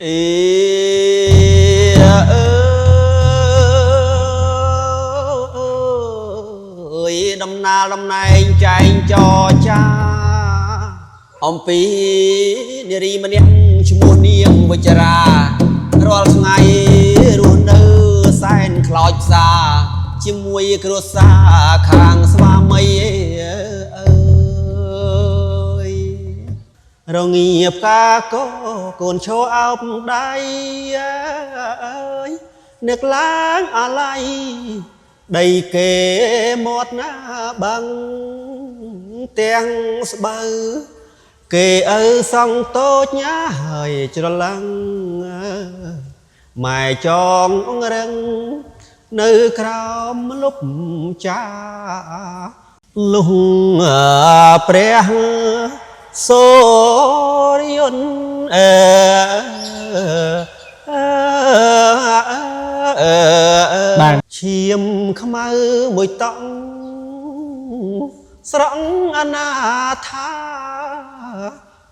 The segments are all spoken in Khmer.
ơi đâm na đâm này chạy cho cha ông pi đi đi mà niệm chmua niệm với cha rồi ngày rồi nơ sen khói xa chim muối kêu xa khang xóa mây ơi rồi nghiệp ca có còn cho ông đây ơi nước láng alay đầy kề một bằng tiếng bờ kề ở sông tốt nhá hơi cho lăng mài tròn ông răng nơi crom lúc cha lung pre sorion chiêm khmai mùi tọng sẵn tha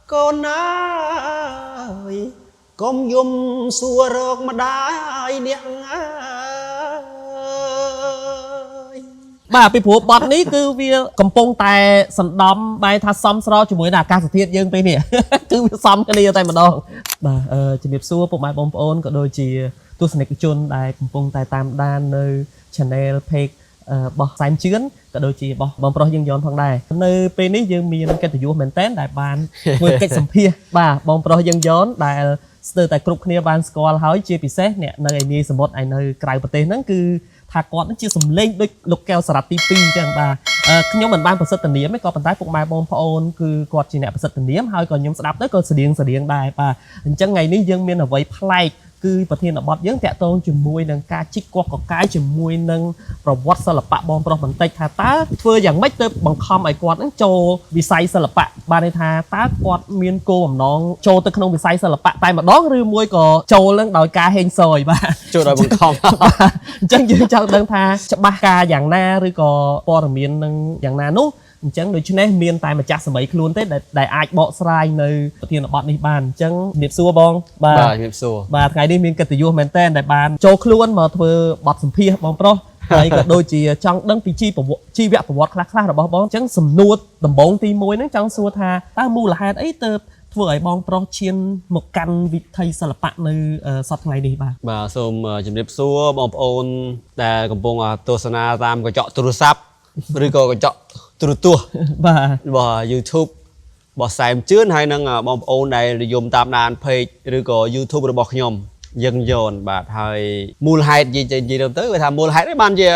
con ơi con yum xua rок mà đai niệm ơi បាទពីព្រោះបទនេះគឺវាកំពុងតែសណ្ដំបែរថាសំស្របជាមួយនឹងអាកាសធាតុយើងពេលនេះគឺវាសំគ្នាតែម្ដងបាទជំរាបសួរពុកម៉ែបងប្អូនក៏ដូចជាទស្សនិកជនដែលកំពុងតែតាមដាននៅ channel page របស់សែមជឿនក៏ដូចជារបស់បងប្រុសយើងយន់ផងដែរនៅពេលនេះយើងមានកិត្តិយសមែនតើដែលបានធ្វើកិច្ចសម្ភាសបាទបងប្រុសយើងយន់ដែលស្ទើរតែគ្រប់គ្នាបានស្គាល់ហើយជាពិសេសអ្នកនៅឯនាយសមុទ្រឯនៅក្រៅប្រទេសហ្នឹងគឺថាគាត់នឹងជាសម្លេងដូចលោកកែវសារ៉ាត់ទី2អញ្ចឹងបាទខ្ញុំមិនបានប្រសិទ្ធនាមទេក៏ប៉ុន្តែពុកម៉ែបងប្អូនគឺគាត់ជាអ្នកប្រសិទ្ធនាមហើយក៏ខ្ញុំស្ដាប់ទៅក៏ស្តៀងដែរបាទអញ្ចឹងថ្ងៃនេះយើងមានអ្វីប្លែកគឺប្រធានបទយើងតាក់ទងជាមួយនឹងការជីកកោះកកាយជាមួយនឹងប្រវត្តិសិល្បៈបងប្រុសបន្តិចថាតើធ្វើយ៉ាងម៉េចទៅបង្ខំឲ្យគាត់នឹងចូលវិស័យសិល្បៈបានន័យថាតើគាត់មានគោលបំណងចូលទៅក្នុងវិស័យសិល្បៈតែម្ដងឬមួយក៏ចូលនឹងដោយការហេងសយបាទចូលដោយបង្ខំអញ្ចឹងយើងចង់ដឹងថាច្បាស់ការយ៉ាងណាឬក៏ព័ត៌មាននឹងយ៉ាងណានោះអញ្ចឹងដូច្នេះមានតែម្ចាស់សម័យខ្លួនទេដែលអាចបកស្រាយនៅប្រធានបទនេះបានអញ្ចឹងជំរាបសួរបងបាទជំរាបសួរបាទថ្ងៃនេះមានកិត្តិយសមែនតើដែលបានចូលខ្លួនមកធ្វើបទសម្ភាសបងប្រុសហើយក៏ដូចជាចង់ដឹងពីជីវប្រវត្តិខ្លះៗរបស់បងអញ្ចឹងសំណួរដំបូងទី1ហ្នឹងចង់សួរថាតើមូលហេតុអីទៅធ្វើឲ្យបងប្រុសឈានមកកាន់វិថីសិល្បៈនៅសប្តាហ៍ថ្ងៃនេះបាទសូមជំរាបសួរបងប្អូនដែលកំពុងទស្សនាតាមកញ្ចក់ទូរស័ព្ទឬក៏កញ្ចក់ទូរទស្សន៍បាទ YouTube របស់សែមជឿនហើយនឹងបងប្អូនដែលនិយមតាមដាន page ឬក៏ YouTube របស់ខ្ញុំយើងយន់បាទហើយមូលហេតុនិយាយទៅគឺថាមូលហេតុនេះបានជា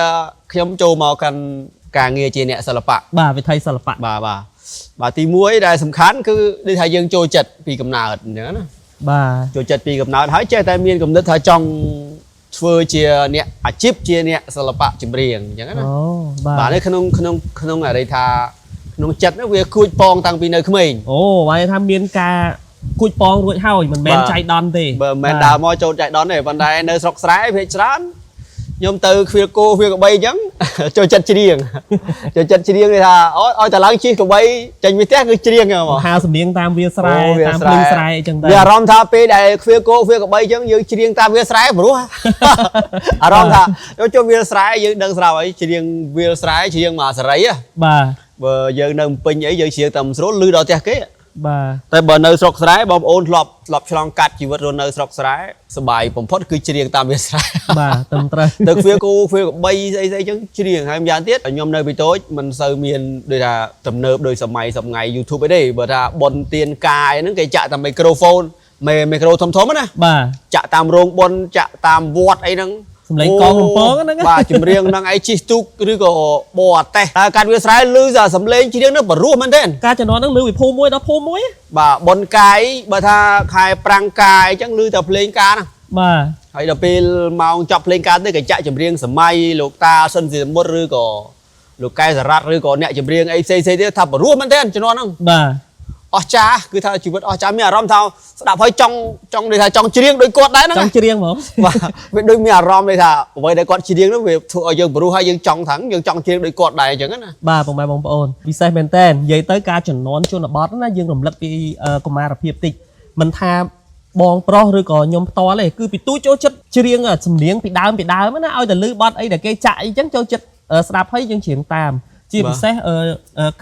ខ្ញុំចូលមកកាន់ការងារជាអ្នកសិល្បៈបាទវិថីសិល្បៈបាទទី1ដែលសំខាន់គឺដូចថាយើងចូលចិត្តពីកំណើតអញ្ចឹងណាបាទចូលចិត្តពីកំណើតហើយចេះតែមានគំនិតថាចង់ធ្វើជាអ្នកអាជីពជាអ្នកសិល្បៈចម្រៀងអញ្ចឹងណាអូបាទនេះក្នុងអរិយថាក្នុងចិត្តនោះវាគួចប៉ងតាំងពីនៅក្មេងអូបានថាមានការគួចប៉ងរួចហើយមិនមែនចៃដន្យទេបើមិនមែនដើរមកចូលចៃដន្យទេប៉ុន្តែនៅស្រុកស្រែភាគច្រើនខ្ញុំទៅឃ្វាលគោឃ្វាលក្របីអញ្ចឹងចូលចិត្តច្រៀងគេថាឲ្យតែឡើងជិះក្របីចេញពីផ្ទះគឺច្រៀងហ្មងហៅសំនៀងតាមវាស្រែតាមភ្លឺស្រែអញ្ចឹងតែវាអារម្មណ៍ថាពេលដែលឃ្វាលគោឃ្វាលក្របីអញ្ចឹងយើងច្រៀងតាមវាស្រែព្រោះអារម្មណ៍ថាចូលវាស្រែយើងដឹងស្រាប់ហើយច្រៀងវាស្រែច្រៀងមកសេរីបាទបើយើងនៅពេញអីយើងច្រៀងតាមស្រួលលឺដល់ផ្ទះគេបាទតែបើនៅស្រុកស្រែបងប្អូនធ្លាប់ឆ្លងកាត់ជីវិតរស់នៅស្រុកស្រែសប្បាយបំផុតគឺច្រៀងតាមវាស្រែបាទត្រឹមត្រូវទៅឃ្វាលគោឃ្វាលក្របីស្អីអញ្ចឹងច្រៀងហើយម្យ៉ាងទៀតខ្ញុំនៅពីតូចមិនសូវមានដូចថាទំនើបដោយសម័យថ្ងៃ YouTube អីទេបើថាប៉ុនទៀនកាយហ្នឹងគេចាក់តាមមីក្រូហ្វូនមីក្រូធំណាបាទចាក់តាមរោងប៉ុនចាក់តាមវត្តអីហ្នឹងសំឡេងកងកំពងហ្នឹងបាទចម្រៀងហ្នឹងអីជីទូកឬក៏បរអតេសតែកាត់វាស្រែលឺសំឡេងច្រៀងហ្នឹងបរោះមែនទេការជំនាន់ហ្នឹងលឺពីភូមិមួយដល់ភូមិមួយបាទប៉ុនកាយបើថាខែប្រាំងកាយអញ្ចឹងលឺតែភ្លេងការហ្នឹងបាទហើយដល់ពេលម៉ោងចប់ភ្លេងការទៅគេចាក់ចម្រៀងសម័យលោកតាសុនសីសមុទ្រឬក៏លោកកែសារ៉ាត់ឬក៏អ្នកចម្រៀងអីផ្សេងទៀតថាបរោះមែនទេជំនាន់ហ្នឹងបាទអស្ចារ្យគឺថាជីវិតអស្ចារ្យមានអារម្មណ៍ថាស្ដាប់ហើយចង់ដូចថាចង់ច្រៀងដូចគាត់ដែរហ្នឹងចង់ច្រៀងហ្មងបាទវាដូចមានអារម្មណ៍ដូចថាអ្វីដែលគាត់ច្រៀងហ្នឹងវាធ្វើឲ្យយើងបរោះហើយយើងចង់ច្រៀងដូចគាត់ដែរអញ្ចឹងណាបាទបងប្អូនពិសេសមែនតើនិយាយទៅការជំនាន់ជនបទណាយើងរំលឹកពីកុមារភាពតិចមិនថា បងប្រុសឬក៏ខ្ញុំផ្ទាល់ទេគឺពីទូចូលចិត្តច្រៀងសំនៀងពីដើមណាឲ្យតែលឺបទអីដែលគេចាក់អីចឹងចូលចិត្តស្ដាប់ហើយយើងច្រៀងតាមជាពិសេស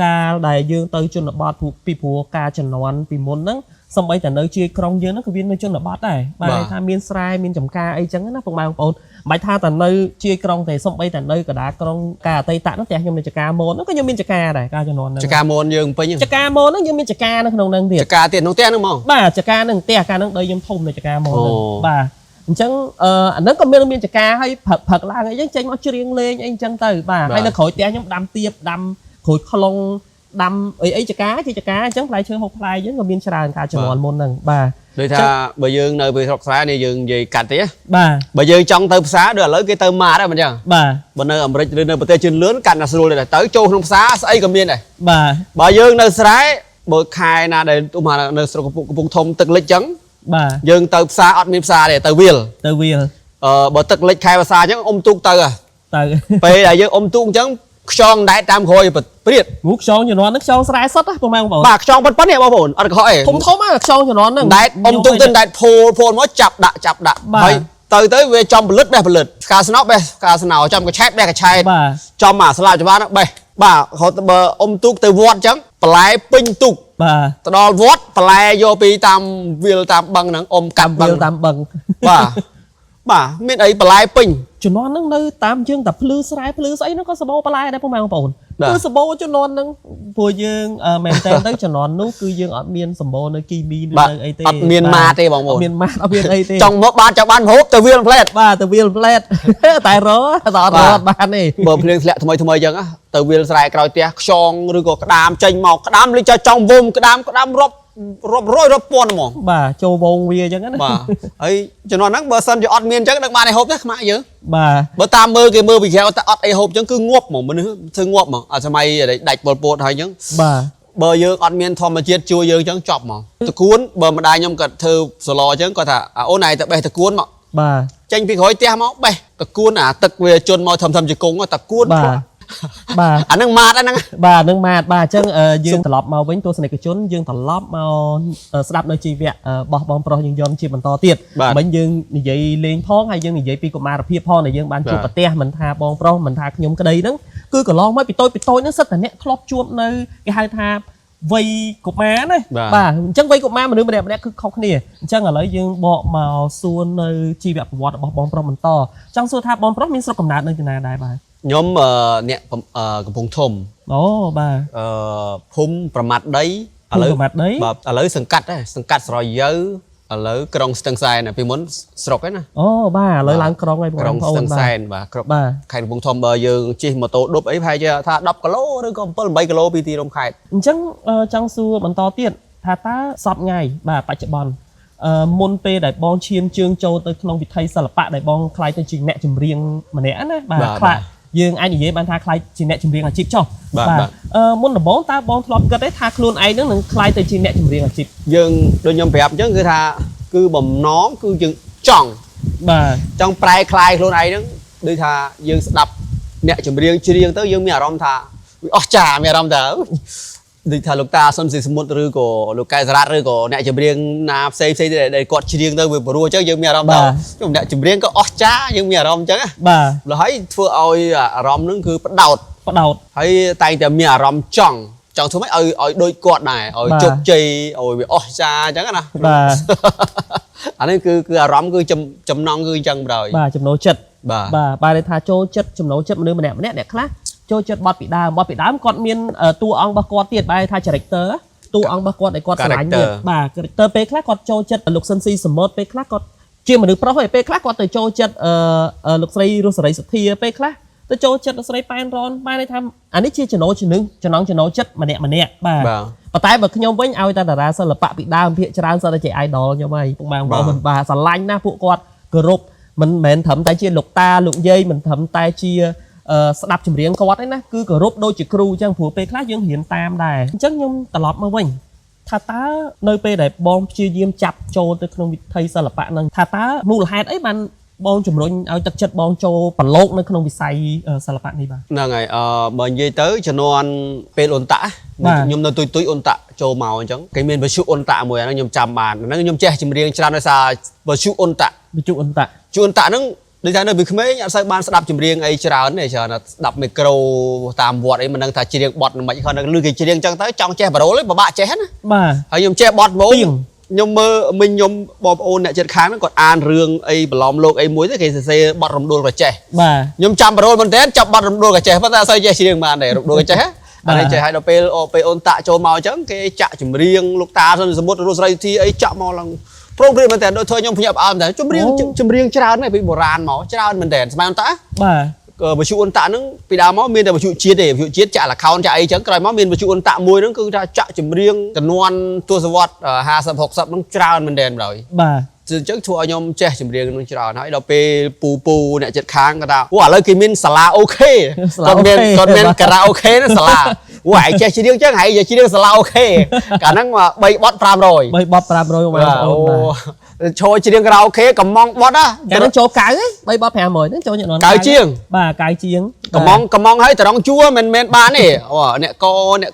កាលដែលយើងទៅជនបទពីព្រោះការជំនាន់ពីមុនហ្នឹងសំបីតែនៅជាក្រុងយើងហ្នឹងក៏វានៅជនបទដែរបាទថាមានស្រែមានចំការអីចឹងណាបងប្អូនមិនថាតែនៅជាក្រុងទេសំបីតែនៅកណ្ដាលក្រុងការអតីតហ្នឹងផ្ទះខ្ញុំនៅចកាមូនហ្នឹងក៏ខ្ញុំមានចកាដែរការជំនាន់ហ្នឹងចកាមូនយើងពេញចកាមូនហ្នឹងយើងមានចកានៅក្នុងហ្នឹងទៀតចកាទៀតក្នុងផ្ទះហ្នឹងហ្មងបាទចកាហ្នឹងផ្ទះកាលហ្នឹងដីខ្ញុំធំនៅចកាមូនហ្នឹងបាទអញ្ចឹងអាហ្នឹងក៏មានចកាហើយព្រឹកឡើងអីចឹងចេញមកច្រៀងលេងអីចឹងទៅបាទហើយនៅក្រោយផ្ទះខ្ញុំដាំទៀបដាំក្រូចខ្លុងដាំអីចកាជាចកាអញ្ចឹងផ្លែឈើហូបផ្លែយើងក៏មានច្រើនការចំនួនមុនហ្នឹងបាទដូចថាបើយើងនៅពេលស្រុកស្រែនេះយើងនិយាយកាត់ទេបាទបើយើងចង់ទៅផ្សារដូចឥឡូវគេទៅម៉ាតដែរមិនចឹងបាទបើនៅអាមេរិកឬនៅប្រទេសជឿនលឿនកាត់ណាស្រួលដែរទៅចូលក្នុងផ្សារស្អីក៏មានដែរបាទបើយើងនៅស្រែបើខែណាដែលឧបមានៅស្រុកកំពង់ធំទឹកលិចចឹងបាទយើងទៅផ្សារអត់មានផ្សារទេទៅវាលបើទឹកលិចខែភាសាអញ្ចឹងអ៊ំទូកទៅពេលដែលយើងអ៊ំទូកអញ្ចឹងខ្យងដែកតាមក្រោយព្រាតងូខ្យងជំនាន់ហ្នឹងខ្យងស្រែសុទ្ធណាបងប្អូនបាទខ្យងប៉ុណ្ណេះបងប្អូនអត់កុហកទេធំហ្នឹងខ្យងជំនាន់ហ្នឹងដែកអ៊ំទូកទៅដែកផូលមកចាប់ដាក់ហើយទៅវាចំផលិតបេះផលិតផ្កាស្នោបេះផ្កាស្នោចំកឆែតបេះកឆែតចំអាស្លាបច្បាស់ហ្នឹងបេះបាទគាត់បើអ៊ំទូកទៅវត្តអញ្ចឹងបន្លែពេញទូកបាទទៅដល់វត្តបន្លែយកពីតាមវាលតាមបឹងហ្នឹងអ៊ំកាត់បឹងតាមបឹងបាទមានអីបន្លែពេញជំនាន់ហ្នឹងនៅតាមយើងតែភ្លឺស្រែភ្លឺស្អីហ្នឹងក៏សបោបន្លែដែរបងប្អូនគឺសបោជំនាន់ហ្នឹងព្រោះយើងមែនតើទៅជំនាន់នោះគឺយើងអត់មានសបោនៅគីមីនៅអីទេអត់មានម៉ាទេបងប្អូនមានម៉ាអត់មានអីទេចង់មកបានចង់បានហូបទៅវាលផ្លែតបាទទៅវាលផ្លែតតែរអត់បានទេបើភ្លៀងធ្លាក់ថ្មីអញ្ចឹងទៅវាលស្រែក្រោយផ្ទះខ្យងឬក៏ក្តាមចេញមកក្តាមលេចចង់វុំក្តាមរាប់រយរាប់ពាន់ហ្មងបាទចូលវងវាអញ្ចឹងណាបាទហើយជំនាន់ហ្នឹងបើសិនជាអត់មានអញ្ចឹងដឹងបានឲ្យហូបទេខ្មាក់យើងបាទបើតាមមើលគេមើលពីក្រៅតែអត់អីហូបអញ្ចឹងគឺងាប់ហ្មងមនុស្សធ្វើងាប់ហ្មងអាសម័យដាច់ពលពតហើយអញ្ចឹងបាទបើយើងអត់មានធម្មជាតិជួយយើងអញ្ចឹងចប់ហ្មងតកួនបើម្ដាយខ្ញុំគាត់ធ្វើសឡអញ្ចឹងគាត់ថាអូនឯងទៅបេះតកួនមកបាទចេញពីក្រោយផ្ទះមកបេះតកួនអាទឹកវាជន់មកធំជង្គង់តកួនបាទអាហ្នឹងម៉ាតហ្នឹងបាទហ្នឹងម៉ាតបាទអញ្ចឹងយើងត្រឡប់មកវិញទស្សនិកជនយើងត្រឡប់មកស្ដាប់នៅជីវៈរបស់បងប្រុសយើងយន់ជាបន្តទៀតមិញយើងនិយាយលេងផងហើយយើងនិយាយពីកុមារភាពផងដែលយើងបានជួបប្រទេសមិនថាបងប្រុសមិនថាខ្ញុំក្តីហ្នឹងគឺកន្លងមកពីតូចហ្នឹងសិតតែអ្នកធ្លាប់ជួបនៅគេហៅថាវ័យកុមារណាបាទអញ្ចឹងវ័យកុមារមនុស្សម្នាក់គឺខុសគ្នាអញ្ចឹងឥឡូវយើងបកមកសួរនៅជីវប្រវត្តិរបស់បងប្រុសបន្តចង់សួរថាបងប្រុសមានស្រុកកំណើតនៅទីណាដែរបាទខ្ញុំអ្នកកំពង់ធំអូបាទភូមិប្រមាត់ដីឥឡូវប្រមាត់ដីបាទឥឡូវសង្កាត់ស្រយើឥឡូវក្រុងស្ទឹងសែនពីមុនស្រុកហ្នឹងណាអូបាទឥឡូវឡើងក្រុងហើយបងប្អូនក្រុងស្ទឹងសែនបាទគ្រប់ខេត្តកំពង់ធំបើយើងជិះម៉ូតូឌុបអីប្រហែលជាថា10គីឡូឬក៏7 8គីឡូពីទីរួមខេត្តអញ្ចឹងចង់សួរបន្តទៀតថាតើសពថ្ងៃបាទបច្ចុប្បន្នមុនពេលដែលបងឈានជើងចូលទៅក្នុងវិថីសិល្បៈដែលបងខ្លាយទៅជាអ្នកចម្រៀងម្នាក់ណាបាទខ្លាចយើងអាចនិយាយបានថាខ្លាយជាអ្នកចម្រៀងអាជីពចុះបាទមុនដំបូងតើបងធ្លាប់គិតទេថាខ្លួនឯងនឹងខ្លាយទៅជាអ្នកចម្រៀងអាជីពយើងដូចខ្ញុំប្រាប់អញ្ចឹងគឺថាគឺបំណងគឺយើងចង់ប្រែคลายខ្លួនឯងហ្នឹងដូចថាយើងស្ដាប់អ្នកចម្រៀងច្រៀងទៅយើងមានអារម្មណ៍ថាវាអស្ចារ្យមានអារម្មណ៍ថាដូចថាលោកតាសុនស៊ីសមុទ្រឬក៏លោកកែសារ៉ាត់ឬក៏អ្នកចម្រៀងណាផ្សេងដែលគាត់ច្រៀងទៅវាព្រោះអញ្ចឹងយើងមានអារម្មណ៍ថាអ្នកចម្រៀងក៏អស្ចារ្យយើងមានអារម្មណ៍អញ្ចឹងបាទហើយធ្វើឲ្យអារម្មណ៍ហ្នឹងគឺផ្ដោតហើយតែងតែមានអារម្មណ៍ចង់ធ្វើម៉េចឲ្យដូចគាត់ដែរឲ្យជោគជ័យឲ្យវាអស្ចារ្យអញ្ចឹងណាបាទអានេះគឺអារម្មណ៍គឺចំណង់គឺអញ្ចឹងបណ្ដោយបាទចំណូលចិត្តបាទន័យថាចូលចិត្តចំណូលចិត្តមនុស្សម្នាក់អ្នកខ្លះចូលចិត្តបទពីដើមគាត់មានតួអង្គរបស់គាត់ទៀតបែរថា character តួអង្គរបស់គាត់ដែលគាត់ស្រឡាញ់ទៀតបាទ character ពេលខ្លះគាត់ចូលចិត្តលោកសុនស៊ីសមុទ្រពេលខ្លះគាត់ជាមនុស្សប្រុសហើយពេលខ្លះគាត់ទៅចូលចិត្តលោកស្រីរស់សេរីសុទ្ធាពេលខ្លះទៅចូលចិត្តលោកស្រីប៉ែនរ៉នបែរន័យថាអានេះជាចំណងចំណូលចិត្តម្នាក់បាទប៉ុន្តែបើខ្ញុំវិញឲ្យតែតារាសិល្បៈពីដើមភាគច្រើនសតតែជា idol ខ្ញុំហើយពុកម៉ែបងប្អូនបាទស្រឡាញ់ណាស់ពួកគាត់គោរពមិនមែនត្រឹមតែជាលោកតាលោកយាយមិនត្រឹមតែជាស្ដាប់ចម្រៀងគាត់ឯណាគឺគោរពដូចជាគ្រូអញ្ចឹងព្រោះពេលខ្លះយើងរៀនតាមដែរអញ្ចឹងខ្ញុំត្រឡប់មកវិញថាតើនៅពេលដែលបងព្យាយាមចាប់ចូលទៅក្នុងវិថីសិល្បៈហ្នឹងថាតើមូលហេតុអីបាន បងជំរុញឲ្យទឹកចិត្តបងចូលប្រឡូកនៅក្នុងវិស័យសិល្បៈនេះបាទហ្នឹងហើយបើនិយាយទៅជំនាន់ពេលអ៊ុនតាខ្ញុំនៅទុយអ៊ុនតាចូលមកអញ្ចឹងគេមានវិទ្យុអ៊ុនតាមួយហ្នឹងខ្ញុំចាំបានហ្នឹងខ្ញុំចេះចម្រៀងច្រើនដោយសារវិទ្យុអ៊ុនតាហ្នឹងដូចថានៅពីក្មេងអត់សូវបានស្ដាប់ចម្រៀងអីច្រើនទេច្រើនស្ដាប់មីក្រូតាមវត្តអីមិនដឹងថាច្រៀងបទមិនខ្មិចគាត់ឮគេច្រៀងអញ្ចឹងទៅចង់ចេះប្រូលឯងពិបាកចេះណាបាទហើយខ្ញុំចេះបទមកខ្ញុំមើលមិញខ្ញុំបងប្អូនអ្នកជិតខាងហ្នឹងគាត់អានរឿងអីបន្លំលោកអីមួយទៅគេសរសេរបទរំដួលក៏ចេះបាទខ្ញុំចាំប្រូលមែនតើចាប់បទរំដួលក៏ចេះប៉ុន្តែអត់សូវចេះច្រៀងបានទេរំដួលក៏ចេះអានេះចេះឲ្យដល់ពេលអូនតាក់ចូលមកអញ្ចឹងគេចាក់ចម្រៀងលោកតាសុនសមុទ្ររស់ស្រីធីអីចាក់មកឡើងប្រូក្រៀមមែនតើដូចធ្វើខ្ញុំភ្ញាក់ផ្អើលមែនតើចម្រៀងច្រើនណាស់ពីបុរាណមកច្រើនមែនតើស្មានតាបាទវិទ្យុអ៊ុនតាក់ហ្នឹងពីដើមមកមានតែវិទ្យុជាតិទេវិទ្យុជាតិចាក់ account ចាក់អីចឹងក្រោយមកមានវិទ្យុអ៊ុនតាក់មួយហ្នឹងគឺថាចាក់ចម្រៀងចំនួនទសវត្សរ៍50 60ហ្នឹងច្រើនមែនតើបាទអញ្ចឹងធ្វើឲ្យខ្ញុំចេះចម្រៀងហ្នឹងច្រើនហើយដល់ពេលពូអ្នកចិត្តខាងគាត់ថាអូឥឡូវគេមានសាលាអូខេគាត់មានការ៉ាអូខេណាសាលាអូឯងចេះច្រៀងចឹងហើយច្រៀងសាលាអូខេកាលហ្នឹង3បទ500 3បទ500បងប្អូនឈរច្រៀងការ៉ាអូខេកំងបត់ណាតែនឹងចូលកៅ3បទ500ហ្នឹងចូលញ៉ាំកៅជាងបាទកៅជាងកំងហើយត្រង់ជួមិនមែនបានទេអ្នក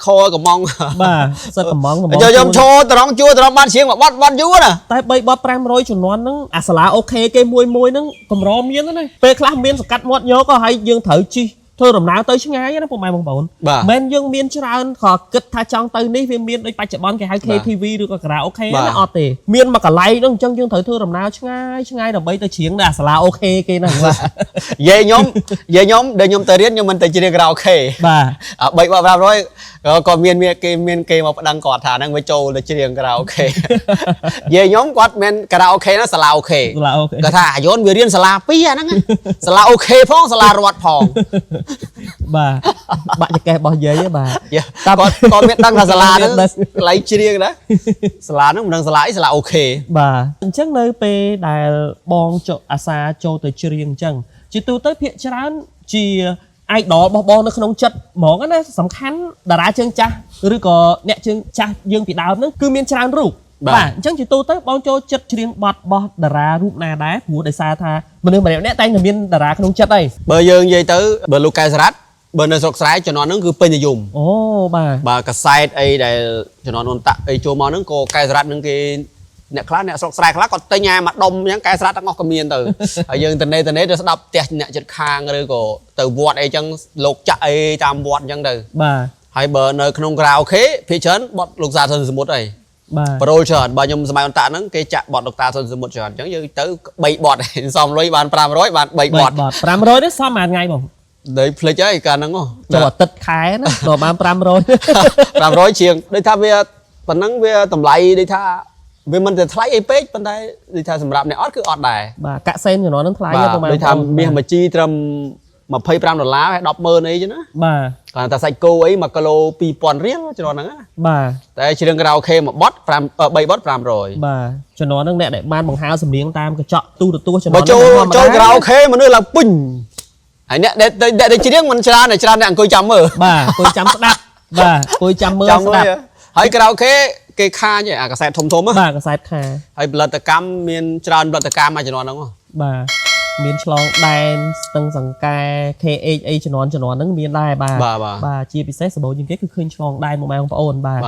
ខកំងបាទសិតកំងខ្ញុំឈរត្រង់ជួត្រង់បានច្រៀងមួយបទយូរណាតែ3បទ500ចំនួនហ្នឹងអាសាលាអូខេគេមួយហ្នឹងកម្រមានណាពេលខ្លះមានសកាត់មាត់យកក៏ហើយយើងត្រូវជិះធ្វើដំណើរទៅឆ្ងាយណាពុកម៉ែបងប្អូនមិនយើងមានច្រើនក៏គិតថាចង់ទៅនេះវាមានដូចបច្ចុប្បន្នគេហៅ KTV ឬក៏ការ៉ាអូខេណាអត់ទេមានមកកន្លែងហ្នឹងអញ្ចឹងយើងត្រូវធ្វើដំណើរឆ្ងាយដើម្បីទៅច្រៀងដល់សាលាអូខេគេហ្នឹងបាទយាយខ្ញុំដែលខ្ញុំទៅរៀនខ្ញុំមិនទៅច្រៀងការ៉ាអូខេបាទ3បទ500ក៏មានគេមកប្តឹងគាត់ថាហ្នឹងវាចូលទៅច្រៀងការ៉ាអូខេយាយខ្ញុំគាត់មានការ៉ាអូខេណាសាលាអូខេគាត់ថាអាយនវារៀនសាលា2អាហ្នឹងសាលាអូខេផងសាលារដ្ឋផងបាទបាក់ចកេះរបស់យាយបាទតែគាត់មានដឹងថាសាលាហ្នឹងកន្លែងច្រៀងណាសាលាហ្នឹងមិនដឹងសាលាអីសាលាអូខេបាទអញ្ចឹងនៅពេលដែលបងអាសាចូលទៅច្រៀងអញ្ចឹងជាទូទៅភាគច្រើនជាidol របស់បងនៅក្នុងចិត្តហ្មងណាសំខាន់តារាជើងចាស់ឬក៏អ្នកជើងចាស់យើងពីដើមហ្នឹងគឺមានច្រើនរូបបាទអញ្ចឹងជាទូទៅបងចូលចិត្តច្រៀងបទរបស់តារារូបណាដែរព្រោះដោយសារថាមនុស្សម្នាក់តែងតែមានតារាក្នុងចិត្តអីបើយើងនិយាយទៅបើលោកកែសារ៉ាត់បើនៅស្រុកស្រែជំនាន់ហ្នឹងគឺពេញនិយមអូបាទកាសែតអីដែលជំនាន់អូនតាក់អីចូលមកហ្នឹងក៏កែសារ៉ាត់ហ្នឹងគេអ្នកខ្លះអ្នកស្រុកស្រែខ្លះគាត់ទិញអាមួយដុំអញ្ចឹងកែស្រ៉ាត់ទាំងអស់ក៏មានទៅហើយយើងទៅទៅស្ដាប់ផ្ទះអ្នកចិត្តខាងឬក៏ទៅវត្តអីចឹងលោកចាក់អីតាមវត្តអញ្ចឹងទៅបាទហើយបើនៅក្នុងការ៉ាអូខេភាគច្រើនបទលោកសាសុនសមុទ្រអីបាទប្រូលច្រើនបើខ្ញុំសម័យអន្តៈហ្នឹងគេចាក់បទលោកតាសុនសមុទ្រច្រើនអញ្ចឹងយើងទៅ3បទសំលុយបាន500បាន3បទ500នេះសមមួយថ្ងៃបងដីភ្លេចហើយកាលហ្នឹងចូលអាទិត្យខែណាដល់បាន500ជាងដូចថាវាប៉ុណ្ណឹងវាតម្លៃដូចថាវាមិនទៅថ្លៃអីពេកប៉ុន្តែដូចថាសម្រាប់អ្នកអត់គឺអត់ដែរបាទកាក់សេនជំនាន់ហ្នឹងថ្លៃប្រហែលដូចថាមាសមួយជីត្រឹម$25ហើយ100000អីចឹងណាបាទគាត់ថាសាច់គោអី1គីឡូ2000រៀលជំនាន់ហ្នឹងណាបាទតែច្រៀងការ៉ាអូខេមួយបទ3បទ500បាទជំនាន់ហ្នឹងអ្នកដែលបានបង្ហើរសម្លេងតាមកញ្ចក់ទូរទស្សន៍ជំនាន់ចូលការ៉ាអូខេមនុស្សឡើងពេញហើយអ្នកដែលច្រៀងមិនច្រើនអ្នកអង្គុយចាំមើលបាទអង្គុយចាំស្ដាប់បាទអង្គុយចាំមើលស្ដាប់ហើយការ៉ាអូខេគេខាញអាកាសែតធំបាទកាសែតខាហើយផលិតកម្មមានច្រើនផលិតកម្មមួយចំនួនហ្នឹងបាទមានឆ្លងដែនស្ទឹងសង្កែ KH អីជំនាន់ហ្នឹងមានដែរបាទជាពិសេសសម្បូរជាងគេគឺឃើញឆ្លងដែនមកម៉ែបងប្អូនបាទ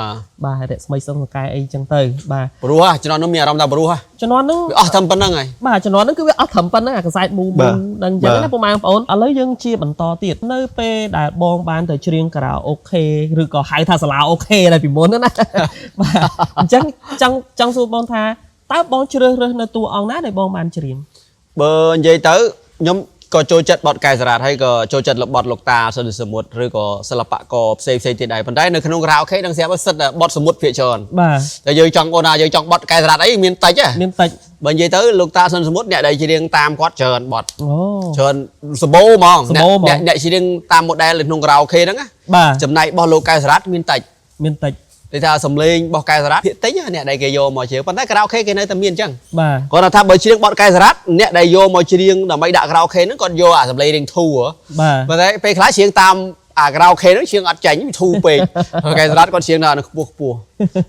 រស្មីស្ទឹងសង្កែអីចឹងទៅបាទព្រោះជំនាន់ហ្នឹងមានអារម្មណ៍ថាព្រោះជំនាន់ហ្នឹងអស់ត្រឹមប៉ុណ្្នឹងហើយបាទជំនាន់ហ្នឹងគឺវាអស់ត្រឹមប៉ុណ្្នឹងអាកាសែតមូហ្នឹងចឹងណាបងប្អូនឥឡូវយើងជាបន្តទៀតនៅពេលដែលបងបានទៅច្រៀងការ៉ាអូខេឬក៏ហៅថាសាលាអូខេដែរពីមុនណាបាទអញ្ចឹងចង់សួរបងថាតើបងជ្រើសរើសនៅតួអង្គណាដែលបងបានច្រៀងបើនិយាយទៅខ្ញុំក៏ចូលចិត្តបទកែសារ៉ាត់ហើយក៏ចូលចិត្តបទលោកតាសុនសមុទ្រឬក៏សិល្បករផ្សេងទៀតដែរប៉ុន្តែនៅក្នុងការ៉ាអូខេនឹងស្រាប់សិតបទសមុទ្រភាគច្រើនបាទតែយើងចង់យើងចង់បទកែសារ៉ាត់អីមានតិចបើនិយាយទៅលោកតាសុនសមុទ្រអ្នកដែលច្រៀងតាមគាត់ច្រើនបទច្រើនសម្បូរហ្មងអ្នកច្រៀងតាម model នៅក្នុងការ៉ាអូខេហ្នឹងណាចំណែករបស់លោកកែសារ៉ាត់មានតិចដូចថាសំឡេងរបស់កែសារ៉ាត់ភាគតិចអ្នកដែលគេយកមកច្រៀងប៉ុន្តែការ៉ាអូខេគេនៅតែមានអញ្ចឹងគាត់ថាបើច្រៀងបទកែសារ៉ាត់អ្នកដែលយកមកច្រៀងដើម្បីដាក់ការ៉ាអូខេហ្នឹងគាត់យកអាសំឡេងរៀងធូរប៉ុន្តែពេលខ្លះច្រៀងតាម cái rau khé nó chiêng ăn chánh thu về cái rát con chiêng nào nó bùa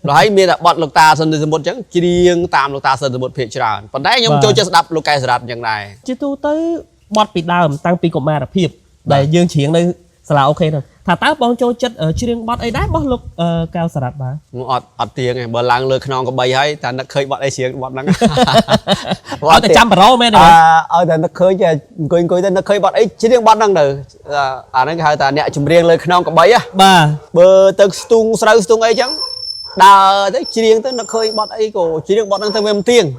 rồi hay miền là bọn lục ta sơn từ một trắng chiêng tam lục ta sơn từ một phía tràn còn đấy nhưng tôi chưa đập lục cái rát như này chứ tôi tới bọt bị đau tăng pi của ma là phiệp để dương chiếng đây là ok rồi thà tá bong cho chất ở chiêng bọt ấy đá bọt lục cao sạt bà ọt tiếng này bờ làng lừa non có bay hay ta nó khơi bọt ấy chiêng bọt lăng ở tại trăm bro men rồi ở đây nó khơi chứ coi nó khơi bọt ấy chiêng bọt năng được nó cái ta nẹt chùm riêng lừa non có bay á bà bờ từ stung ấy chẳng đà tới chiêng tới nó khơi bọt ấy của chiêng bọt năng tới em tiếng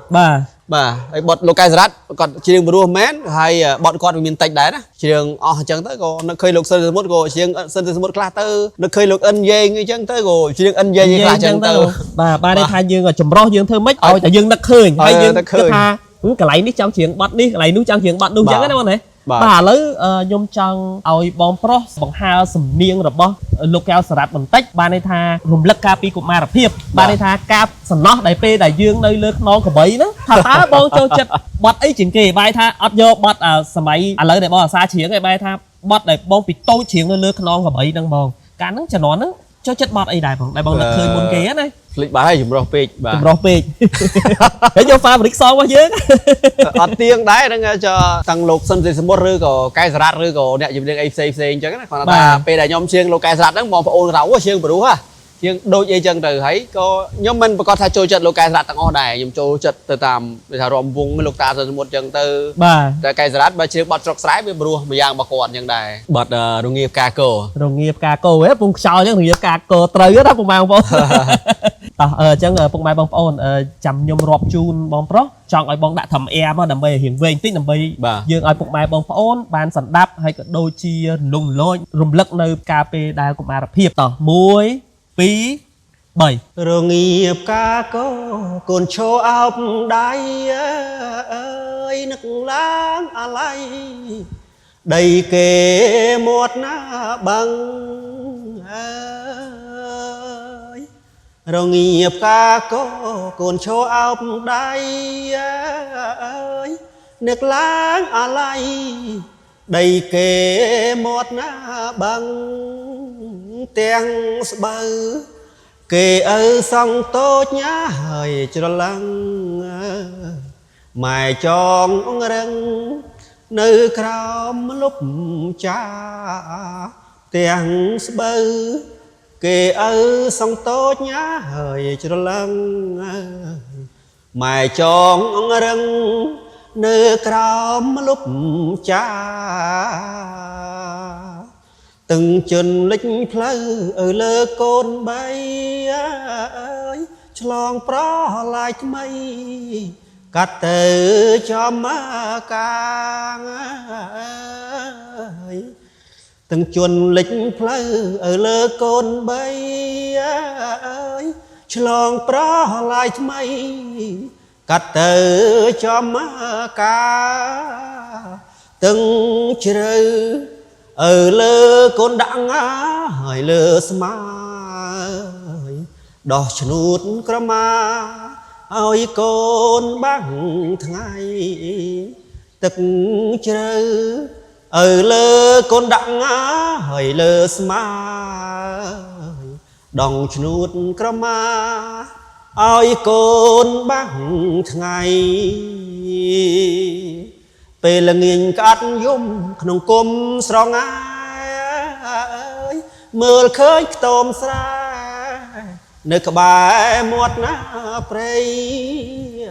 bà bọt lục cái rát còn chiêng bùa mén hay bọn con miền tây đấy đó chiêng chẳng tới có nó khơi lục sơn từ một của chiêng sơn từ một class tới nó khơi lục ân dây như chẳng tới của chiêng ân dây như class chẳng tới bà đây thay dương ở chùm ro dương thơ mấy ôi tại dương nó khơi hay dương cái tha cái lấy nít trong chuyện bọt đi lấy nút trong chuyện bọt đúng chẳng cái đó này bà lấy nhôm trong ôi bom pro bằng hai sầm niêng rồi bó lục cao sạt bằng tách ba này tha rùm lắc capi của ma là phiệp ba này tha cap sần nó đại p đại dương nơi lướt non của bấy đó thà tá bong cho chất bọt ấy chỉnh kì bài tha ấp vô bọt sầm ấy lấy để bò xa chiếng cái bài tha bọt để bong bị tôi chiếng nơi lướt non của bấy đang bong cá nắng cho nó cho chất bọt ấy đại bong là khơi môn kế này lịch bà hay dùng rau pê để cho pha một son quá chứ ở tiếng đấy nó nghe cho tăng lục sân gì một rư của cái rát rư của nẹt dùng tiếng AC chứ cái còn là pê đại nhóm chiêng lục cái rát đó mong phải ôn rau quá chiêng bự ha chiêng đôi dây chân từ thấy có nhóm mình có thay trôi chật lục cái rát tăng o đài dùng trôi chật từ tầm để thảo rộm vùng lục ta rồi một chân từ cái rát ba chiêng bọt trọc sái với bự mà giang bạc quạt như này bọt đồng nghiệp ca cô ấy vùng sau chứ đồng nghiệp ca cô trời đó cũng mang vô chẳng bông mai bông ôn chầm nhôm rọp chun bông pro chọn ai bông đã thầm e mà đầm bê hiện về tích đầm bê dương ai bông mai bông ôn ban sẵn đáp hay có đôi chia lùng lôi rùm lắc nơi cà phê đa của mà hiệp tỏ muối pí 7 rồi nghiệp ca còn cho áo đáy ơi nức láng alay đầy kề một na bằng rồi nghiệp ca còn cho áo đáy ơi nức láng alay đầy kề một na bằng tiếng bờ kề ở sông tốt nhá hơi cho lăng mài tròn răng nơi crom lúc cha tiếng bờ kề ở sông tốt nhá hơi cho lăng mài tròn răng nơi crom lúc cha từng chân lính phơi ở lơ côn bay ơi chlong pro lại mây cắt từ cho má càng ơi từng chân lính phơi ở lơ côn bay ơi chlong pro lại mây cắt từ cho má càng từng trời ở lơ con đặng hỏi lơ smai đỏ nút krama ôi con bằng ngày tức chơi ở lơ con đặng hỏi lơ smai đong nút krama ôi con bằng ngày về là nghìn cát yếm nông côm song ai mưa khơi tôm sa nơi cả bài một na prey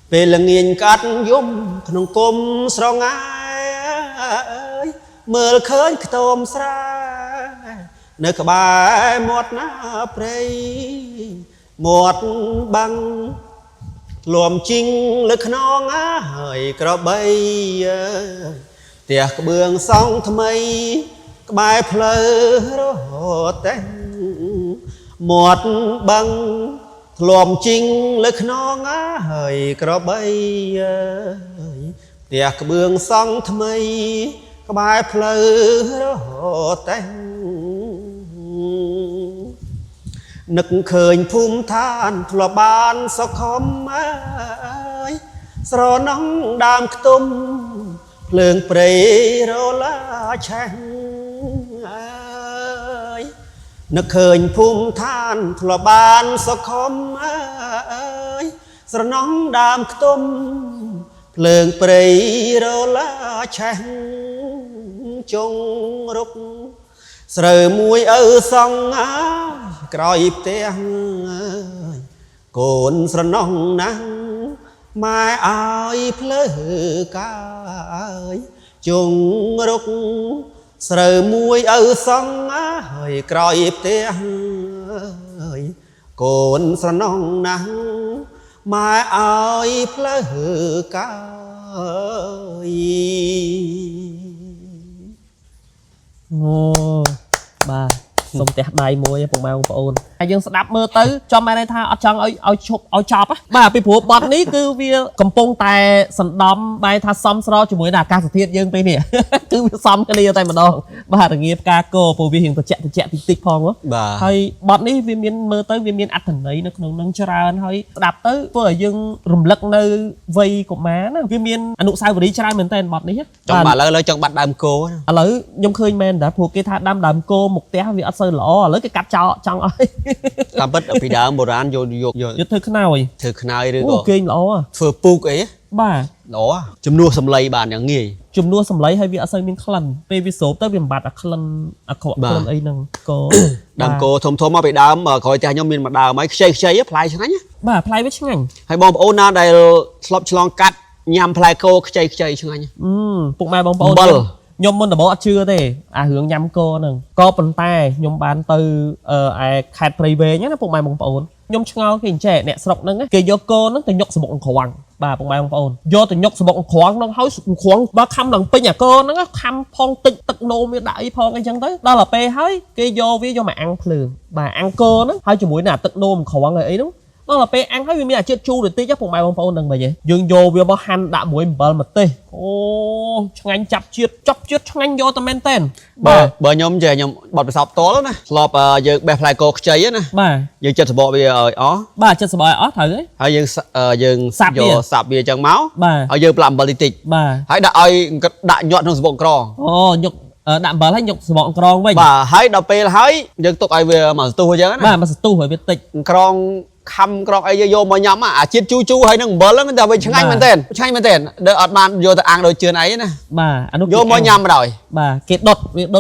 về là nghìn cát yếm nông côm song ai mưa khơi tôm sa nơi cả bài một na prey một băng lùm chinh lực non hơi cờ bay tiệc bường song thầm mây bài phơi rô tên một băng lùm chinh lực non hơi cờ bay tiệc bường song thầm mây bài phơi rô tên nực khơi phum than là ban sao không ai sờ nắng đam tôm ភ្លើងព្រៃរឡាឆេះអើយនឹកឃើញភូមិឋានធ្លាប់បានសុខុមអើយស្រណងដើមខ្ទុំភ្លើងព្រៃរឡាឆេះចុងរុកស្រូវមួយឪសងអើយក្រោយផ្ទះអើយកូនស្រណងណាស់ម៉ែឲ្យភ្លើកាយជុងរុកស្រូវមួយឪសងអើយក្រោយផ្ទះអើយកូនស្រណងណាស់ម៉ែឲ្យភ្លើកាយអូបាទសុំផ្ទះដៃមួយពុកម៉ែបងប្អូនហើយយើងស្ដាប់មើលទៅចំមែនថាអត់ចង់ឲ្យឈប់ឲ្យចប់បាទពីព្រោះបទនេះគឺវាកំពុងតែសណ្ដំបែរថាសមស្របជាមួយនឹងអាកាសធាតុយើងពេលនេះគឺវាសមគ្នាតែម្ដងបាទរងាផ្កាកោព្រោះវារៀងត្រជាក់តិចផងហើយបទនេះវាមានមើលទៅវាមានអត្ថន័យនៅក្នុងនឹងច្រើនហើយស្ដាប់ទៅធ្វើឲ្យយើងរំលឹកនៅវ័យកុមារណាវាមានអនុស្សាវរីយ៍ច្រើនមែនតើបទនេះចង់បាទឥឡូវចង់បាត់ដើមគោឥឡូវខ្ញុំឃើញមែនតាព្រោះគេថាដាំដើមគោមុខផ្ទះវាអត់សូវល្អឥឡូវគេកាត់ចោលចង់ឲ្យតាមពិតពីដើមបុរាណយកធ្វើខ្នើយឬក៏គេងល្អធ្វើពូកអីបាទល្អជំនួសសម្លៃបានយ៉ាងងាយជំនួសសម្លៃហើយវាអត់សូវមានក្លិនពេលវាស្រូបទៅវាបំបត្តិអាក្លិនអាក្រក់ក្លិនអីហ្នឹងក៏ដើមគោធំមកពីដើមក្រោយផ្ទះខ្ញុំមានមួយដើមហើយខ្ចីផ្លែឆ្ងាញ់បាទផ្លែវាឆ្ងាញ់ហើយបងប្អូនណាដែលធ្លាប់ឆ្លងកាត់ញ៉ាំផ្លែគោខ្ចីឆ្ងាញ់ពុកម៉ែបងប្អូនខ្ញុំមុនដំបូងអត់ជឿទេអារឿងញ៉ាំគោហ្នឹងក៏ប៉ុន្តែខ្ញុំបានទៅឯខេត្តព្រៃវែងណាពុកម៉ែបងប្អូនខ្ញុំឆ្ងល់គេអញ្ចេះអ្នកស្រុកហ្នឹងគេយកគោហ្នឹងទៅញុកសបុកអង្ក្រងបាទពុកម៉ែបងប្អូនយកទៅញុកសបុកអង្ក្រងហ្នឹងហើយអង្ក្រងបើខំឡើងពេញអាគោហ្នឹងខំផងតិចទឹកនោមវាដាក់អីផងអីចឹងទៅដល់ទៅពេលហើយគេយកវាយកមកអាំងភ្លើងបាទអាំងគោហ្នឹងហើយជាមួយនឹងអាទឹកនោមអង្ក្រងអីហ្នឹងដល់ទៅពេលអាំងហើយវាមានអាជាតិជូរបន្តិចពុកម៉ែបងប្អូនហ្នឹងមិនហីយើងយកវាមកហាន់ដាក់មួយអំបិលម្ទេសអូឆ្ងាញ់ចាប់ជាតិឆ្ងាញ់យកតែមែនតើបើខ្ញុំបត់ពិសោធន៍ផ្ទាល់ណាធ្លាប់យើងបេះផ្លែគោខ្ចីណាបាទយើងចិត្តសបកវាឲ្យអស់បាទចិត្តសបកឲ្យអស់ត្រូវហើយយើងយកសាប់វាចឹងមកហើយយើងប្លាក់អំបិលតិចបាទហើយដាក់ឲ្យដាក់ញាត់ក្នុងសបកក្រងអូញុកដាក់អំបិលហើយញុកសបកក្រងវិញបាទហើយដល់ពេលហើយយើងទុកឲ្យវាមកសន្ទុះអញ្ចឹងណាបាទមកសន្ទុះឲ្យវាតិចក្រងខំក្រងអីយកមកញ៉ាំអាជាតិជូរហើយនឹងអំបិលហ្នឹងតែវាឆ្ងាញ់មែនទែនដើរអត់បានយកទៅអាំងដូចជឿនអីណាបាទអានោះយកមកញ៉ាំបណ្ដោយបាទគេដុត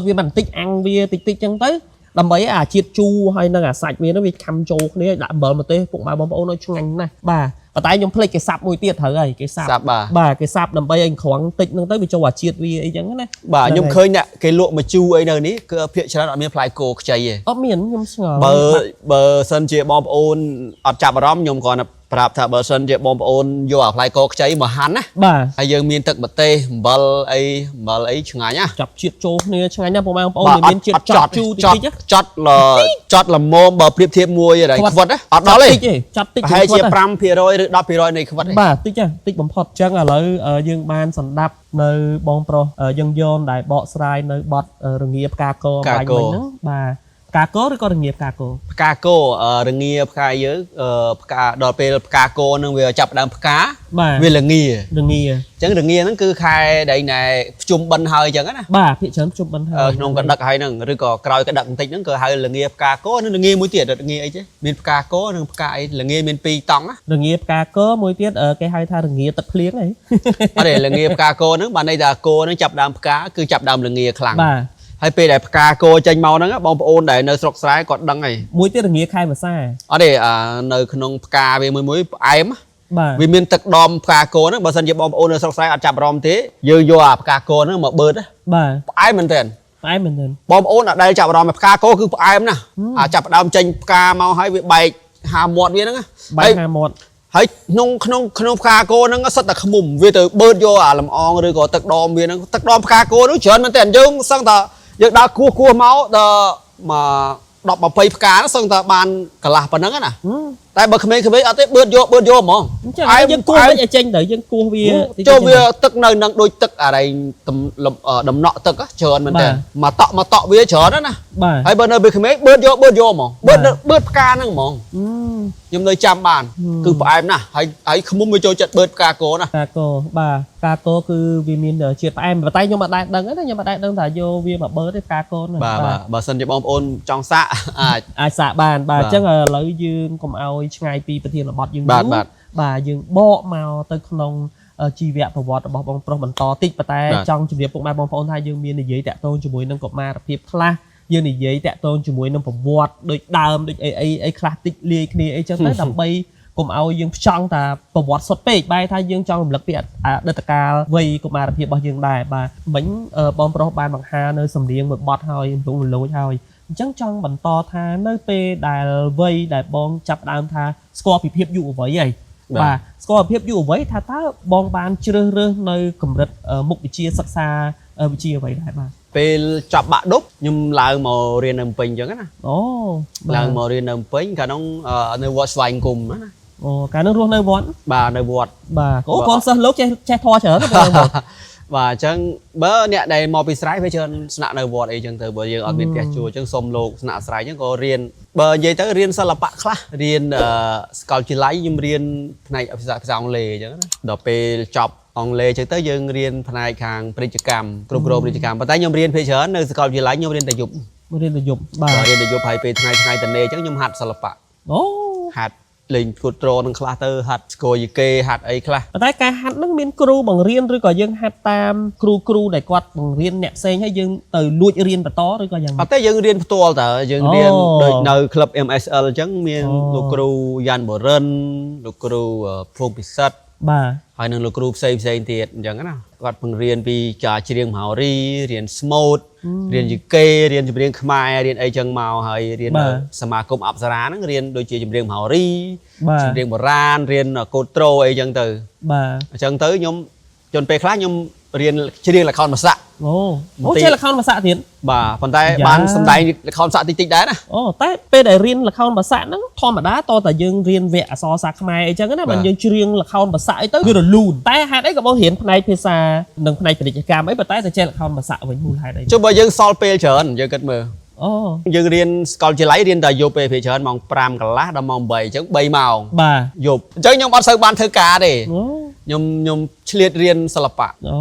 វាបន្តិចអាំងវាតិចចឹងទៅដើម្បីអាជាតិជូរហើយនឹងអាសាច់វានោះវាខំចូលគ្នាដាក់អំបិលម្ទេសពុកម៉ែបងប្អូនឲ្យឆ្ងាញ់ណាស់បាទប៉ុន្តែខ្ញុំភ្លេចគេសាប់មួយទៀតត្រូវហើយគេសាប់បាទគេសាប់ដើម្បីឲ្យក្រងតិចហ្នឹងទៅវាចូលអាជាតិវាអីចឹងណាបាទខ្ញុំឃើញអ្នកគេលក់មកជូរអីនៅនេះគឺភាគច្រើនអត់មានផ្លែគោខ្ចីទេអត់មានខ្ញុំឆ្ងល់បើសិនជាបងប្អូនអត់ចាប់អារម្មណ៍ខ្ញុំគ្រាន់តែប្រាប់ថាបើសិនជាបងប្អូនយកអាផ្លែគោខ្ចីមកហាន់ណាបាទហើយយើងមានទឹកម្ទេសអំបិលអីឆ្ងាញ់ណាចាប់ជាតិចូលគ្នាឆ្ងាញ់ណាស់បងប្អូនមានជាតិចត់ជូរតិចចត់ល្មមបើប្រៀបធៀបមួយអីខ្វិតអត់ដល់ទេចត់តិចប្រហែលជា 5% ឬ 10% នៃខ្វិតបាទតិចបំផុតអញ្ចឹងឥឡូវយើងបានសម្ដាប់នៅបងប្រុសយើងយនដែលបកស្រាយនៅបទរងាផ្កាកោបាញ់មិញហ្នឹងបាទផ្កាកោឬក៏រងាផ្កាកោរងាផ្កាយើងផ្កាដល់ពេលផ្កាកោនឹងវាចាប់ដើមផ្កាវារងាអញ្ចឹងរងាហ្នឹងគឺខែដែលណែភ្ជុំបិណ្ឌហើយអញ្ចឹងណាបាទភាគច្រើនភ្ជុំបិណ្ឌហើយក្នុងកដឹកហើយហ្នឹងឬក៏ក្រោយកដឹកបន្តិចហ្នឹងគឺហៅរងាផ្កាកោនិងរងាមួយទៀតរងាអីទេមានផ្កាកោនិងផ្កាអីរងាមាន2តង់ណារងាផ្កាកោមួយទៀតគេហៅថារងាទឹកភ្លៀងហីអត់ទេរងាផ្កាកោហ្នឹងបានន័យថាគោហ្នឹងចាប់ដើមផ្កាគឺចាប់ដើមរងាខ្លាំងបាទហើយពេលដែលផ្កាគោចេញមកហ្នឹងបងប្អូនដែលនៅស្រុកស្រែគាត់ដឹងហើយមួយទៀតរងាខែវស្សាអត់ទេនៅក្នុងផ្កាវាមួយផ្អែមបាទវាមានទឹកដមផ្កាគោហ្នឹងបើសិនជាបងប្អូននៅស្រុកស្រែអត់ចាប់អារម្មណ៍ទេយើងយកអាផ្កាគោហ្នឹងមកបឺតបាទផ្អែមមែនទែនបងប្អូនអត់ដែលចាប់អារម្មណ៍ផ្កាគោគឺផ្អែមណាស់ចាប់ដើមចេញផ្កាមកហើយវាបែកហាមាត់វាហ្នឹងបែកហាមាត់ហើយក្នុងផ្កាគោហ្នឹងសិតតែខ្មុំវាទៅបឺតយកអាលំអងឬក៏ទឹកដមវាហ្នឹងទឹកដមផ្កាគោហ្នឹងច្រើនមែនទែនយើងសឹងថាយើងដើរគោះមកដល់មក10 20ផ្កាហ្នឹងសឹងតែបានកន្លះប៉ុណ្ណឹងណា តែបើក្មេងៗអត់ទេបឺតយកហ្មង ចឹងយើងគោះមិនឲ្យចេញទៅយើងគោះវា ចូលវាទឹកនៅនឹងដូចទឹកអរិញដំណក់ទឹកច្រើនមែនតើមកតក់វាច្រើនណាហើយបើនៅពេលក្មេងបឺតយកហ្មងបឺតផ្កាហ្នឹងហ្មងខ្ញុំនៅចាំបានគឺផ្អែមណាស់ហើយឃ្មុំវាចូលចិត្តបឺតផ្កាគោណាផ្កាគោបាទផ្កាគោគឺវាមានជាតិផ្អែមប៉ុន្តែខ្ញុំអត់ដែរដឹងទេខ្ញុំអត់ដែរដឹងថាយកវាមកបឺតទេផ្កាគោហ្នឹងបាទបើសិនជាបងប្អូនចង់សាកអាចសាកបានបាទអញ្ចឹងឥឡូវយើងកុំឲ្យឆ្ងាយពីប្រធានបទយើងបាទយើងបកមកទៅក្នុងជីវប្រវត្តិរបស់បងប្រុសបន្តតិចប៉ុន្តែចង់ជម្រាបពុកម៉ែបងប្អូនថាយើងមាននិយាយតាក់ទងជាមួយនឹងកុមារភាពខ្លះយើងនិយាយតាក់ទងជាមួយនឹងប្រវត្តិដូចដើមដូចអីខ្លះតិចលាយគ្នាអីចឹងទៅដើម្បីកុំឲ្យយើងផ្ចង់តាប្រវត្តិសុទ្ធពេកបែរថាយើងចង់រំលឹកពីអតីតកាលវ័យកុមារភាពរបស់យើងដែរបាទមិញបងប្រុសបានបង្ហាញនៅសំនៀងមួយបទហើយរំលងហើយអញ្ចឹងចង់បន្តថានៅពេលដែលវ័យដែលបងចាប់ដើមថាស្គាល់ពីភាពយុវវ័យហើយបាទស្គាល់ពីភាពយុវវ័យថាតើបងបានជ្រើសរើសនៅកម្រិតមុខវិជ្ជាសិក្សាវិជ្ជាអ្វីដែរបាទពេលចប់បាក់ឌុបខ្ញុំឡើងមករៀននៅភ្នំពេញអញ្ចឹងណាអូឡើងមករៀននៅភ្នំពេញកាលនោះនៅវត្តស្វែងគុំណាអូកាលនោះរស់នៅវត្តបាទនៅវត្តបាទអូកូនសិស្សលោកចេះធေါ်ច្រើនទេបងបាទអញ្ចឹងបើអ្នកដែលមកពីស្រែវាច្រើនស្នាក់នៅវត្តអីចឹងទៅបើយើងអត់មានផ្ទះជួលអញ្ចឹងសុំលោកស្នាក់ស្រែអញ្ចឹងក៏រៀនបើនិយាយទៅរៀនសិល្បៈខ្លះរៀនសាកលវិទ្យាល័យខ្ញុំរៀនផ្នែកភាសាអង់គ្លេសអញ្ចឹងណាដល់ពេលចប់អង់គ្លេសអញ្ចឹងទៅយើងរៀនផ្នែកខាងពាណិជ្ជកម្មគ្រប់គ្រងពាណិជ្ជកម្មប៉ុន្តែខ្ញុំរៀនភាគច្រើននៅសាកលវិទ្យាល័យខ្ញុំរៀនតែយប់រៀនតែយប់បាទរៀនតែយប់ហើយពេលថ្ងៃតនេអញ្ចឹងខ្ញុំហាត់សិល្បៈអូហាត់លេងគូត្រនឹងខ្លះទៅហាត់ស្គរយីគេហាត់អីខ្លះប៉ុន្តែការហាត់ហ្នឹងមានគ្រូបង្រៀនឬក៏យើងហាត់តាមគ្រូដែលគាត់បង្រៀនអ្នកផ្សេងហើយយើងទៅលួចរៀនបន្តឬក៏យ៉ាងម៉េចអត់ទេយើងរៀនផ្ទាល់តើយើងរៀនដូចនៅក្លឹប MSL អញ្ចឹងមានលោកគ្រូយ៉ាន់បូរិនលោកគ្រូភូមិពិសិដ្ឋបាទហើយនឹងលោកគ្រូផ្សេងទៀតអញ្ចឹងណាគាត់បង្រៀនពីការច្រៀងមហោរីរៀនស្មូតរៀនយីគេរៀនចម្រៀងខ្មែររៀនអីចឹងមកហើយរៀនសមាគមអប្សរាហ្នឹងរៀនដូចជាចម្រៀងមហោរីចម្រៀងបុរាណរៀនកូត្រូអីចឹងទៅបាទអញ្ចឹងទៅខ្ញុំជន់ពេលខ្លះខ្ញុំរៀនច្រៀងល្ខោនភាសាអូចេះល្ខោនភាសាទៀតបាទប៉ុន្តែបានសម្ដែងល្ខោនភាសាតិចដែរណាអូតែពេលដែលរៀនល្ខោនភាសាហ្នឹងធម្មតាតតែយើងរៀនវគ្គអក្សរសាស្ត្រខ្មែរអីចឹងណាបើយើងច្រៀងល្ខោនភាសាអីទៅវារលូនតែហេតុអីក៏បងរៀនផ្នែកភាសានិងផ្នែកពាណិជ្ជកម្មអីប៉ុន្តែតែចេះល្ខោនភាសាវិញមូលហេតុអីចុះបើយើងសល់ពេលច្រើនយើងគិតមើលអូយើងរៀនសាកលវិទ្យាល័យរៀនតែយប់ពេលច្រើនម៉ោង5កន្លះដល់ម៉ោង8អញ្ចឹង3ម៉ោងបាទយប់អញ្ចឹងខ្ញុំអត់សូវបានធ្វើការទេខ្ញុំឆ្លៀតរៀនសិល្បៈអូ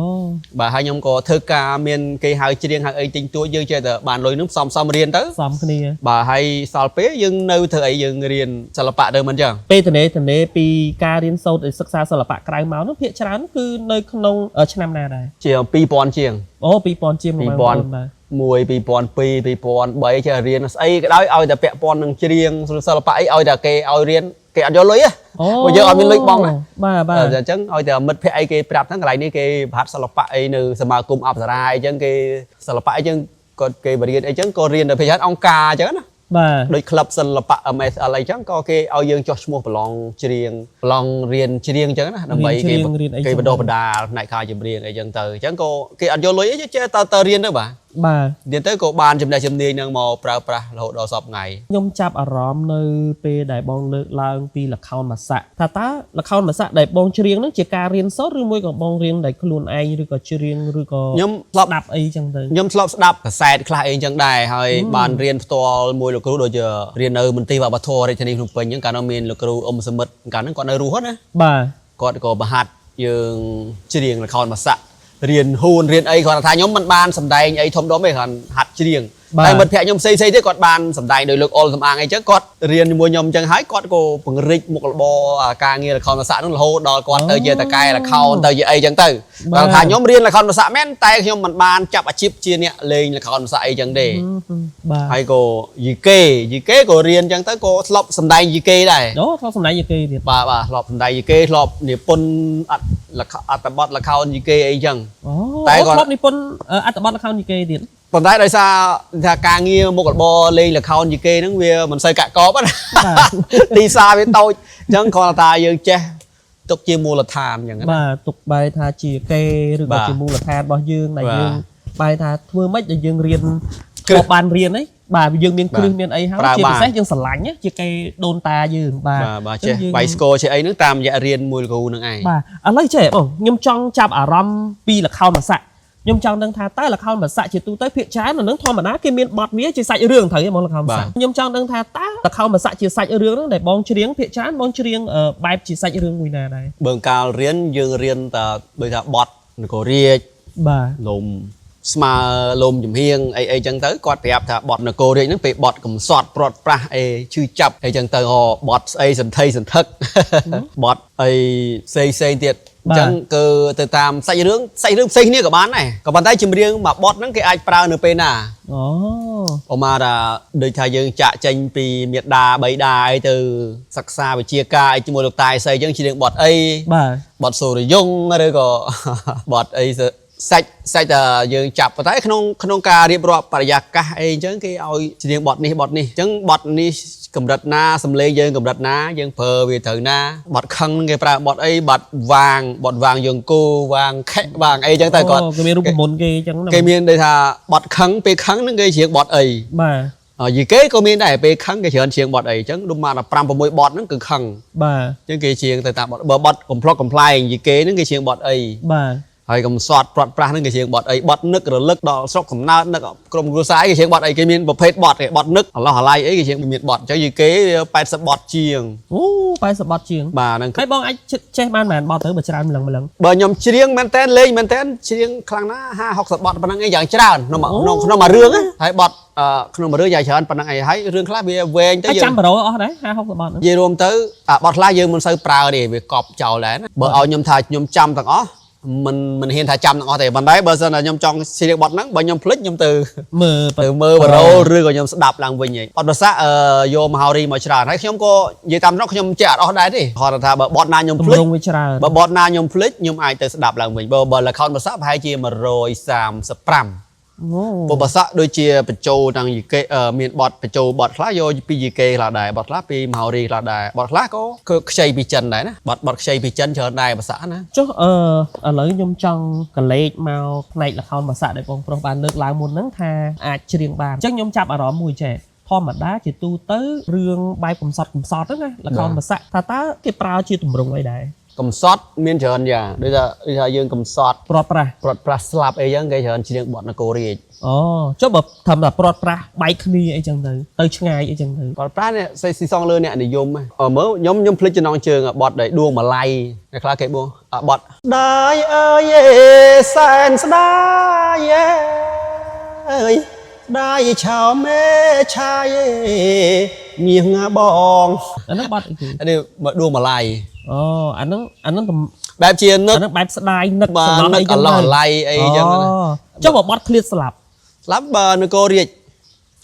បាទហើយខ្ញុំក៏ធ្វើការមានគេហៅច្រៀងហៅអីទិញទួចយើងចេះតែបានលុយនឹងផ្សំរៀនទៅផ្សំគ្នាបាទហើយសល់ពេលយើងនៅធ្វើអីយើងរៀនសិល្បៈទៅមិនអញ្ចឹងពេលទនេពីការរៀនសូត្រសិក្សាសិល្បៈក្រៅមកនោះភាគច្រើនគឺនៅក្នុងឆ្នាំណាដែរជា2000ជាងអូ2000ជាង2001 2002 2003ចេះរៀនស្អីក៏ដោយឲ្យតែពាក់ព័ន្ធនឹងច្រៀងសិល្បៈអីឲ្យតែគេឲ្យរៀនគេអត់យកលុយទេព្រោះយើងអត់មានលុយបង់ណាបាទអញ្ចឹងឲ្យតែមិត្តភក្តិអីគេប្រាប់ហ្នឹងកន្លែងនេះគេប្រហាត់សិល្បៈអីនៅសមាគមអប្សរាអីចឹងគេសិល្បៈអីចឹងគាត់គេបរៀនអីចឹងក៏រៀនតែភាគច្រើនអង្គការអញ្ចឹងណាបាទដូចក្លឹបសិល្បៈ MSL អីចឹងក៏គេឲ្យយើងចុះឈ្មោះប្រឡងច្រៀងប្រឡងរៀនច្រៀងអញ្ចឹងណាដើម្បីគេបណ្ដុះបណ្ដាលផ្នែកការចម្រៀងអីចឹងទៅអញ្ចឹងក៏គេអត់យកលុយអីចេះទៅរៀនទៅបាទរៀនទៅក៏បានចំណេះជំនាញហ្នឹងមកប្រើប្រាស់រហូតដល់សពថ្ងៃខ្ញុំចាប់អារម្មណ៍នៅពេលដែលបងលើកឡើងពីល្ខោនបាសាក់ថាតើល្ខោនបាសាក់ដែលបងច្រៀងហ្នឹងជាការរៀនសូត្រឬមួយក៏បងរៀនដោយខ្លួនឯងឬក៏ច្រៀងឬក៏ខ្ញុំធ្លាប់ស្ដាប់អីចឹងទៅខ្ញុំធ្លាប់ស្ដាប់កាសែតខ្លះអីចឹងដែរហើយបានរៀនផ្ទាល់មួយលោកគ្រូដូចជារៀននៅមន្ទីរវប្បធម៌រាជធានីភ្នំពេញអញ្ចឹងកាលនោះមានលោកគ្រូអ៊ុំសមិទ្ធកាលហ្នឹងគាត់នៅរស់ណាបាទគាត់ក៏បង្ហាត់យើងច្រៀងល្ខោនបាសាក់រៀនហ៊ូនរៀនអីគាត់ថាខ្ញុំមិនបានសម្ដែងអីធំដុំទេគាត់ហាត់ច្រៀងតែមិត្តភក្តិខ្ញុំផ្សេងៗទៀតគាត់បានសម្ដែងដោយលោកអុលសំអាងអីចឹងគាត់រៀនជាមួយខ្ញុំអញ្ចឹងហើយគាត់ក៏ពង្រីកមុខរបរការងារល្ខោនបាសាក់នោះរហូតដល់គាត់ទៅជាតកែល្ខោនទៅជាអីចឹងទៅគាត់ថាខ្ញុំរៀនល្ខោនបាសាក់មែនតែខ្ញុំមិនបានចាប់អាជីពជាអ្នកលេងល្ខោនបាសាក់អីចឹងទេបាទហើយក៏យីគេក៏រៀនចឹងទៅក៏ធ្លាប់សម្ដែងយីគេដែរអូធ្លាប់សម្ដែងយីគេទៀតបាទធ្លាប់សម្ដែងយីគេធ្លាប់និពន្ធអត្ថបទល្ខោនយីគេអីចឹងតែគាត់ធ្លាប់និពន្ធអត្ថបទល្ខោនយីគេទៀតប៉ុន្តែដោយសារថាការងារមុខរបរលេងល្ខោនយីគេហ្នឹងវាមិនសូវកាក់កបណាទីផ្សារវាតូចអញ្ចឹងគ្រាន់តែយើងចេះទុកជាមូលដ្ឋានអញ្ចឹងណាបាទទុកបែរថាជាគេឬក៏ជាមូលដ្ឋានរបស់យើងដែលយើងបែរថាធ្វើម៉េចដែលយើងរៀនក៏បានរៀនអី bà dương miền khơi miền ấy hả chỉ phải dương sẵn lạnh nhé chỉ cây đôn ta dương bà chế bài score chế ấy nước tam dạ riêng mùi gù nương ai bà lấy trẻ bổng nhâm trong chạm ở ram pi là khao mà sạ nhâm trong đang tha tay là khao mà sạ chỉ tu tới phía trái mà nướng thon mà ná cái miền bọt mía chỉ sạch rương thấy mong là khao mà sạ nhâm trong đang tha tá là khao mà sạ chỉ sạch rương đó để bong chiếng phía trái bong chiếng bài chỉ sạch rương mùi nà này bường cao riêng dương riêng ta bây giờ bọt có riêng bà lùm mà lùm chùm hiên ấy chẳng tới quạt đẹp thà bọt nó cô riêng nó bị bọt cầm sọt bọt pra ấy chư chập ấy chẳng tới họ bọt ấy sần thây sần thất bọt ấy xây tiệt chẳng cơ từ tam say rương xây này cả bán này còn bàn tay chùm riêng mà bọt nó cái ai pra nửa bên à mà là đời thay dương chạ tranh vì miệt đà bấy đà ấy từ sắc xa và chia ca ấy chỉ một được tài xây chẳng chỉ được bọt ấy bọt sổ để dung ở đây có bọt ấy sạch là dương chập và thấy không ca điệp rọp và giặc ca ấy chẳng cái ôi chỉ riêng bọt này chẳng bọt này cầm đặt na xâm lê dương cầm đặt na dương phờ về thử na bọt khăn người pra bọt ấy bọt vàng dương cô vàng khẽ vàng ấy chẳng tay còn cái miền đây thà bọt khăn pe khăn nó gây chuyện bọt ấy vì kế có miền này pe khăn cái chuyện bọt ấy chẳng đúng mà là pram môi bọt nó cực khăn chẳng cái chuyện tại tạm bọt comply vì kế nó cái chuyện bọt ấy hay cầm sọt bọt pra nó cái chuyện bọt ấy bọt nước rồi lức đỏ sốc cầm na nó cầm gua sái cái chuyện bọt ấy cái miền bọt phết bọt cái bọt nước là lai ấy cái chuyện miền bọt cho gì kế bay sập bọt chiềng bay sập bọt chiềng bà đang cái bong anh che ban màn bọt tới bờ tràn một lần bờ nhom chiềng man ten lên man ten chiềng khăng ná ha học sập bọt ban đang ấy dạng tràn nó mà rương á hay bọt nó mà rương dài tràn ban đang ấy hay rương khác về về tới giờ trăm bờ đó đấy ha học sập bọt về rôm tới bọt lá dương mình xây prao để về cọp chầu lẽ bờ ao nhom thà nhom trăm tầng ó mình hiện thà trăm nó thì bàn đáy bơ giờ là nhom trong xì bọt nắng bao nhom flick nhom từ mơ và rô rư rồi nhom đạp làng về nhỉ bọt bơ sa vô mà hào mà chả thấy nhom có gì tam nó nhom chả đó đấy đi họ là thà bọt na nhom flick bọt na nhom flick nhom ai từ đạp làng mình bơ là con bơ sa hai chia mà rồi sam spram bộ bát sạ đôi chia bạch châu đang gì kê miền bọt bạch châu bọt lá vô pi gì kê là đài bọt lá pi màu ri là đài bọt lá có xây pi chân đấy nè bọt xây pi chân chờ đài bát sạ nè chứ lấy nhung trong cần lấy màu này là không bát sạ để bông pro bàn được lại một nắng tha riêng bàn chắc nhung chạm ở đó mùi trẻ thom mà đá chỉ tu tới riêng bay cùng sọt đó nè là không bát sạ thà tá cái prao chia tùm rung ấy đấy cầm sót miên chờn giờ bây giờ dương cầm sót prot pra slap ấy dân cái chờn chỉ được bọn nó cố đi cho bậc thầm là prot pra bay khni ấy chẳng thử tới ngay ấy chẳng thử prot pra này xây xi song lơ nè để dùng mới nhóm flick cho non trường bọt để đuông mà lay cái khá cái buông bọt đai ơi sen đai ơi đai chào mê trai miếng bong nó bọt đây đuông mà lay anh nó tầmแบบเชียนนึก แบบสไลด์นึก บานนึกหล่อไล่ไอ้ยังเจ้าบอกบอสเคลียร์สลับ lắp bờ nó cô riết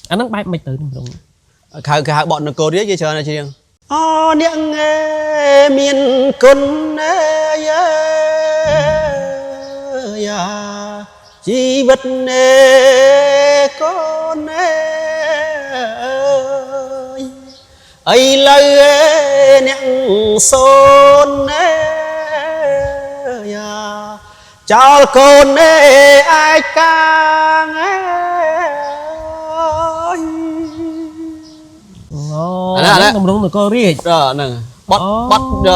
อันนั้นแบบไม่ตื่นตรง khai bọn nó cô riết vậy chơi này chiêng niệm nghe miền cồn chi vật con ấy lời niệm xôn cho con ai càng nó tầm rung cô riết nè bọt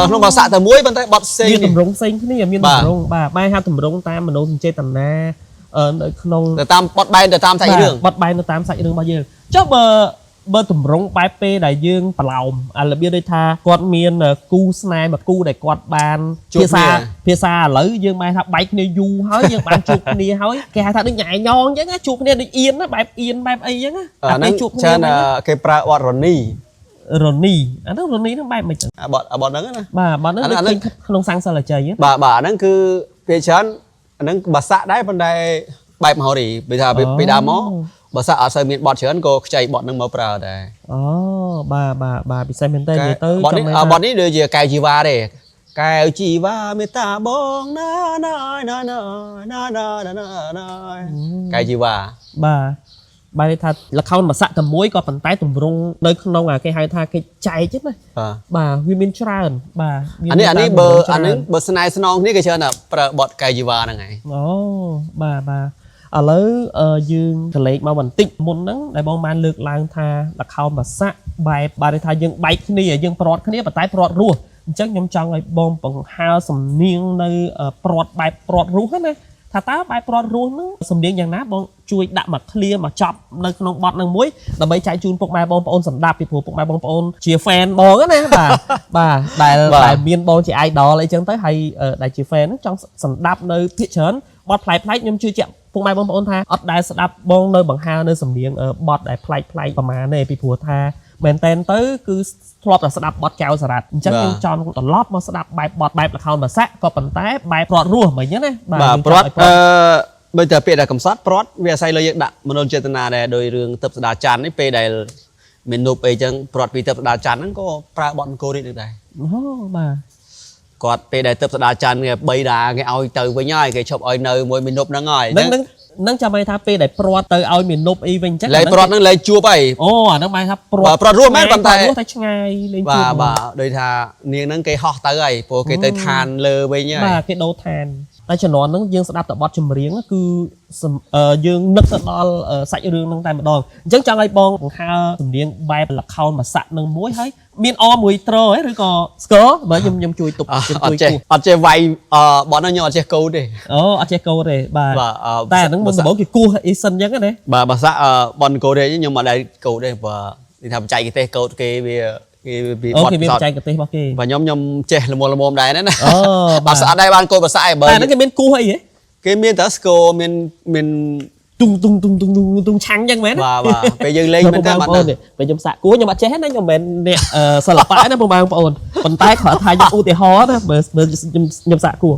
nó vào xạ tờ muối bên tay bọt xinh tầm rung xinh thế này miền tầm rung bà hai tầm rung tam mà nấu chơi tầm na nơi không tam bọt bay tam sạch đường bọt bay tam sạch đường bao giờ cho bơ tụm rong bài pe đại dương bà lòng là bia đây tha con miền cu snai mà cu để con bàn phía xa lỡ dương bài tháp bài này du hói dương bàn chụp này hói cái hai thằng nó nhảy nhon chứ á chụp này đi yên á bài ấy chứ á nó chụp trên cái pra Ronnie nó Ronnie nó bài mày bọn nó nè bà nó không sang sao là trời á bà nó cứ phía trên nó bà xạ đáy bên đây bài mà họ đi bây giờ bị đá mó bà xã ở sân miền bọt chớn cô chạy bọn nó mở prờ đây bà bị sai miền tây về tới bọn ấy đưa về cài chi va đây cài chi va người ta bong nói cài chi va bà đây tha là không mà xạ tầm muối có phần tay tầm rung nơi không đâu cái hai tha cái chạy chết này bà women tràn bà anh ấy bờ snai snon này cái chớn là bọt cài chi va này bà ឥឡូវយើងកលេចមកបន្តិចមុនហ្នឹងដែលបងបានលើកឡើងថាលខោនភាសាបែបបានថាយើងបែកគ្នាយើងប្រត់គ្នាប៉ុន្តែប្រត់រស់អញ្ចឹងខ្ញុំចង់ឲ្យបងបង្ហើរសំនៀងនៅប្រត់បែបប្រត់រស់ណាថាតើបែបប្រត់រស់ហ្នឹងសំនៀងយ៉ាងណាបងជួយដាក់មកឃ្លៀមកចប់នៅក្នុងបទហ្នឹងមួយដើម្បីចែកជូនពុកម៉ែបងប្អូនសម្ដាប់ពីព្រោះពុកម៉ែបងប្អូនជា fan បងណាបាទដែលមានបងជា idol អីចឹងទៅហើយដែលជា fan ហ្នឹងចង់សម្ដាប់នៅភាគច្រើនបទប្លែកៗខ្ញុំជឿជាក់ពុកម៉ែបងប្អូនថាអត់ដែលស្ដាប់បងនៅបង្ហើរនៅសំនៀងបទដែលប្លែកៗប្រហែលទេពីព្រោះថាមែនតែនទៅគឺធ្លាប់តែស្ដាប់បទចៅសារ៉ាត់អញ្ចឹងខ្ញុំចង់ត្រឡប់មកស្ដាប់បែបបទបែបល្ខោនបាសាក់ក៏ប៉ុន្តែបែបប្រត់រស់មិនអញ្ចឹងណាបាទប្រត់បើតែពាក្យដែលកំសត់ប្រត់វាអាស្រ័យលើយើងដាក់មនោចេតនាដែរដោយរឿងទឹកស្ដាច័ន្ទនេះពេលដែលមាននូបអីចឹងប្រត់ពីទឹកស្ដាច័ន្ទហ្នឹងក៏ប្រើបទអង្គរនេះដែរអូបាទគាត់ពេលដែលទឹកស្ដាច័ន្ទគេ3ដាគេឲ្យទៅវិញហើយគេឈប់ឲ្យនៅមួយមីនុបហ្នឹងហើយនឹងចាំឲ្យថាពេលដែលប្រត់ទៅឲ្យមីនុបអីវិញចឹងលេប្រត់ហ្នឹងលេជួបហើយអូអាហ្នឹងបានថាប្រត់រស់មែនប៉ុន្តែឆ្ងាយលេជួបបាទដូចថានាងហ្នឹងគេហោះទៅហើយព្រោះគេទៅឋានលើវិញហើយបាទគេដូរឋានតែជំនាន់ហ្នឹងយើងស្ដាប់តែបទចម្រៀងគឺយើងនឹកទៅដល់សាច់រឿងហ្នឹងតែម្ដងអញ្ចឹងចង់ឲ្យបងបង្ហើរសំនៀងបែបល្ខោនបាសាក់នឹងមួយហើយមានអមួយត្រហ៎ឬក៏ស្គរបើខ្ញុំជួយទប់ជួយគូអត់ចេះវាយបទហ្នឹងខ្ញុំអត់ចេះកូដទេអូអត់ចេះកូដទេបាទតែអាហ្នឹងមុនដំបូងគេគោះអ៊ីសិនអញ្ចឹងណាបាទបាសាក់បទកូដទេខ្ញុំអត់ដែរកូដទេបើនិយាយថាបច្ចេកទេសកូដគេវាគេបត់បច្ចេកទេសរបស់គេបាទខ្ញុំចេះល្មមដែរណាអូបាទស្អាតដែរបានកូដភាសាឯបើតែហ្នឹងគេមានគោះអីហ៎គេមានតែស្គរមានទុងឆាំងអញ្ចឹងមែនបាទពេលយើងលេងមែនតើបងប្អូនពេលខ្ញុំសាក់គោះខ្ញុំអត់ចេះណាខ្ញុំមិនមែនអ្នកសិល្បៈណាបងប្អូនប៉ុន្តែគ្រាន់ថាខ្ញុំឧទាហរណ៍ណាបើខ្ញុំសាក់គោះ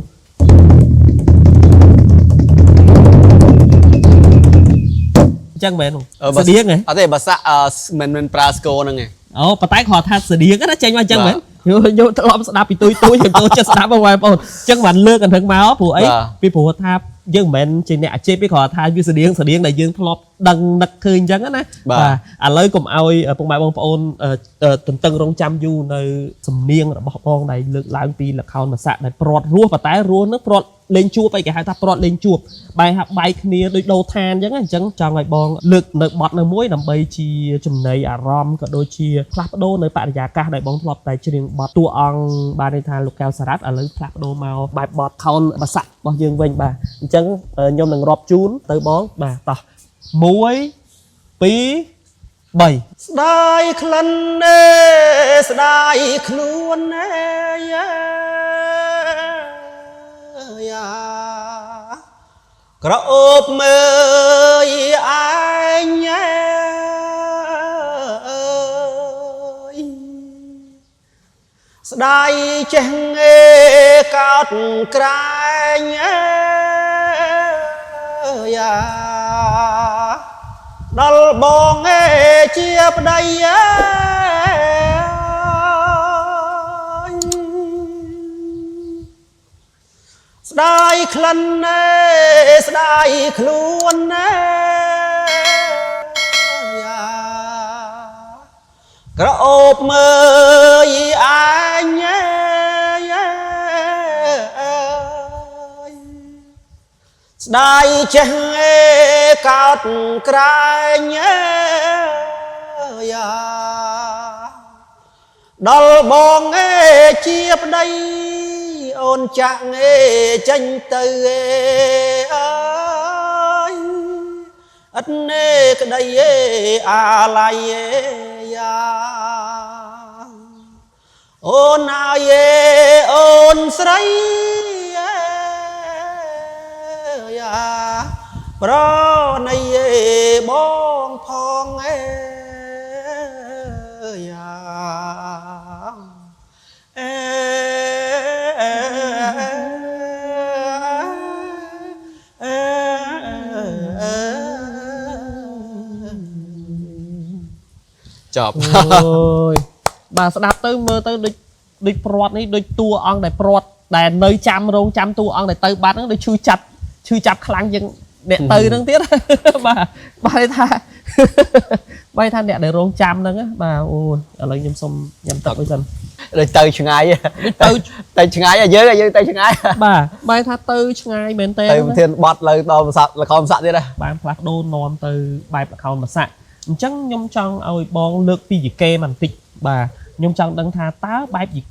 អញ្ចឹងមែនស្តៀងហ៎អត់ទេបើសាក់មិនប្រើស្គរហ្នឹងឯងអូប៉ុន្តែគ្រាន់ថាស្តៀងណាចេញមកអញ្ចឹងមែនខ្ញុំធ្លាប់ស្ដាប់ពីទួយខ្ញុំចូលចិត្តស្ដាប់បងប្អូនអញ្ចឹងបានលើកអញ្ចឹងមកព្រោះអីពីព្រោះថាយើងមិនមែនជាអ្នកអាជីពទេគ្រាន់ថាវាស្តៀងដែលយើងធ្លាប់ដឹងនឹកឃើញអញ្ចឹងណាបាទឥឡូវកុំឲ្យពុកម៉ែបងប្អូនទន្ទឹងរង់ចាំយូរនៅសំនៀងរបស់បងដែលលើកឡើងពីល្ខោនបាសាក់ដែលប្រត់រស់ប៉ុន្តែរស់នឹងប្រត់លេងជួបអីគេហៅថាប្រត់លេងជួបបែកគ្នាដូចដូរឋានអញ្ចឹងចង់ឲ្យបងលើកនៅបទនៅមួយដើម្បីជាចំណីអារម្មណ៍ក៏ដូចជាផ្លាស់ប្ដូរនៅបរិយាកាសដែលបងធ្លាប់តែច្រៀងបទតួអង្គបានន័យថាលោកកៅសារ៉ាត់ឥឡូវផ្លាស់ប្ដូរមកបែបបទខោនបាសាក់របស់យើងវិញបាទអញ្ចឹងខ្ញុំនឹងរាប់ជូនទៅបងបាទតោះ1 2 3ស្ដាយក្លិនទេស្ដាយខ្លួនទេយ៉ាក្រអូបមើលឯងស្ដាយចេះងេកោតក្រែងយ៉ាដល់បងជាប្តីស្ដាយក្លិនស្ដាយខ្លួនយ៉ាក្រអូបមើលឯងស្ដាយចេះកោតក្រែងយ៉ាដល់បងជាប្តីអូនចាក់ចេញទៅអើយអត់ក្តីអាឡ័យយ៉ាអូនហើយអូនស្រីប្រណីបងផងយ៉ាចប់អូយបាទស្ដាប់ទៅមើលទៅដូចប្រត់នេះដូចតួអង្គដែលប្រត់ដែលនៅចាំរងចាំតួអង្គដែលទៅបាត់ហ្នឹងដូចឈឺចាប់ខ្លាំងជាងអ្នកទៅហ្នឹងទៀតបាទបែរថាអ្នកដែលរងចាំហ្នឹងបាទអូឥឡូវខ្ញុំសុំញ៉ាំទឹកមួយសិន rồi từ chừng ai từ chừng ai dưới từ chừng ai bà bài tha từ chừng ai mến tên từ thiên bọt lời to sạt là con sạt thế đây bạn phát đô non từ bài là không mà sạ chẳng nhung trong ơi bong lược pi gì kê màn tịch bà nhung trong đăng tha tá bài gì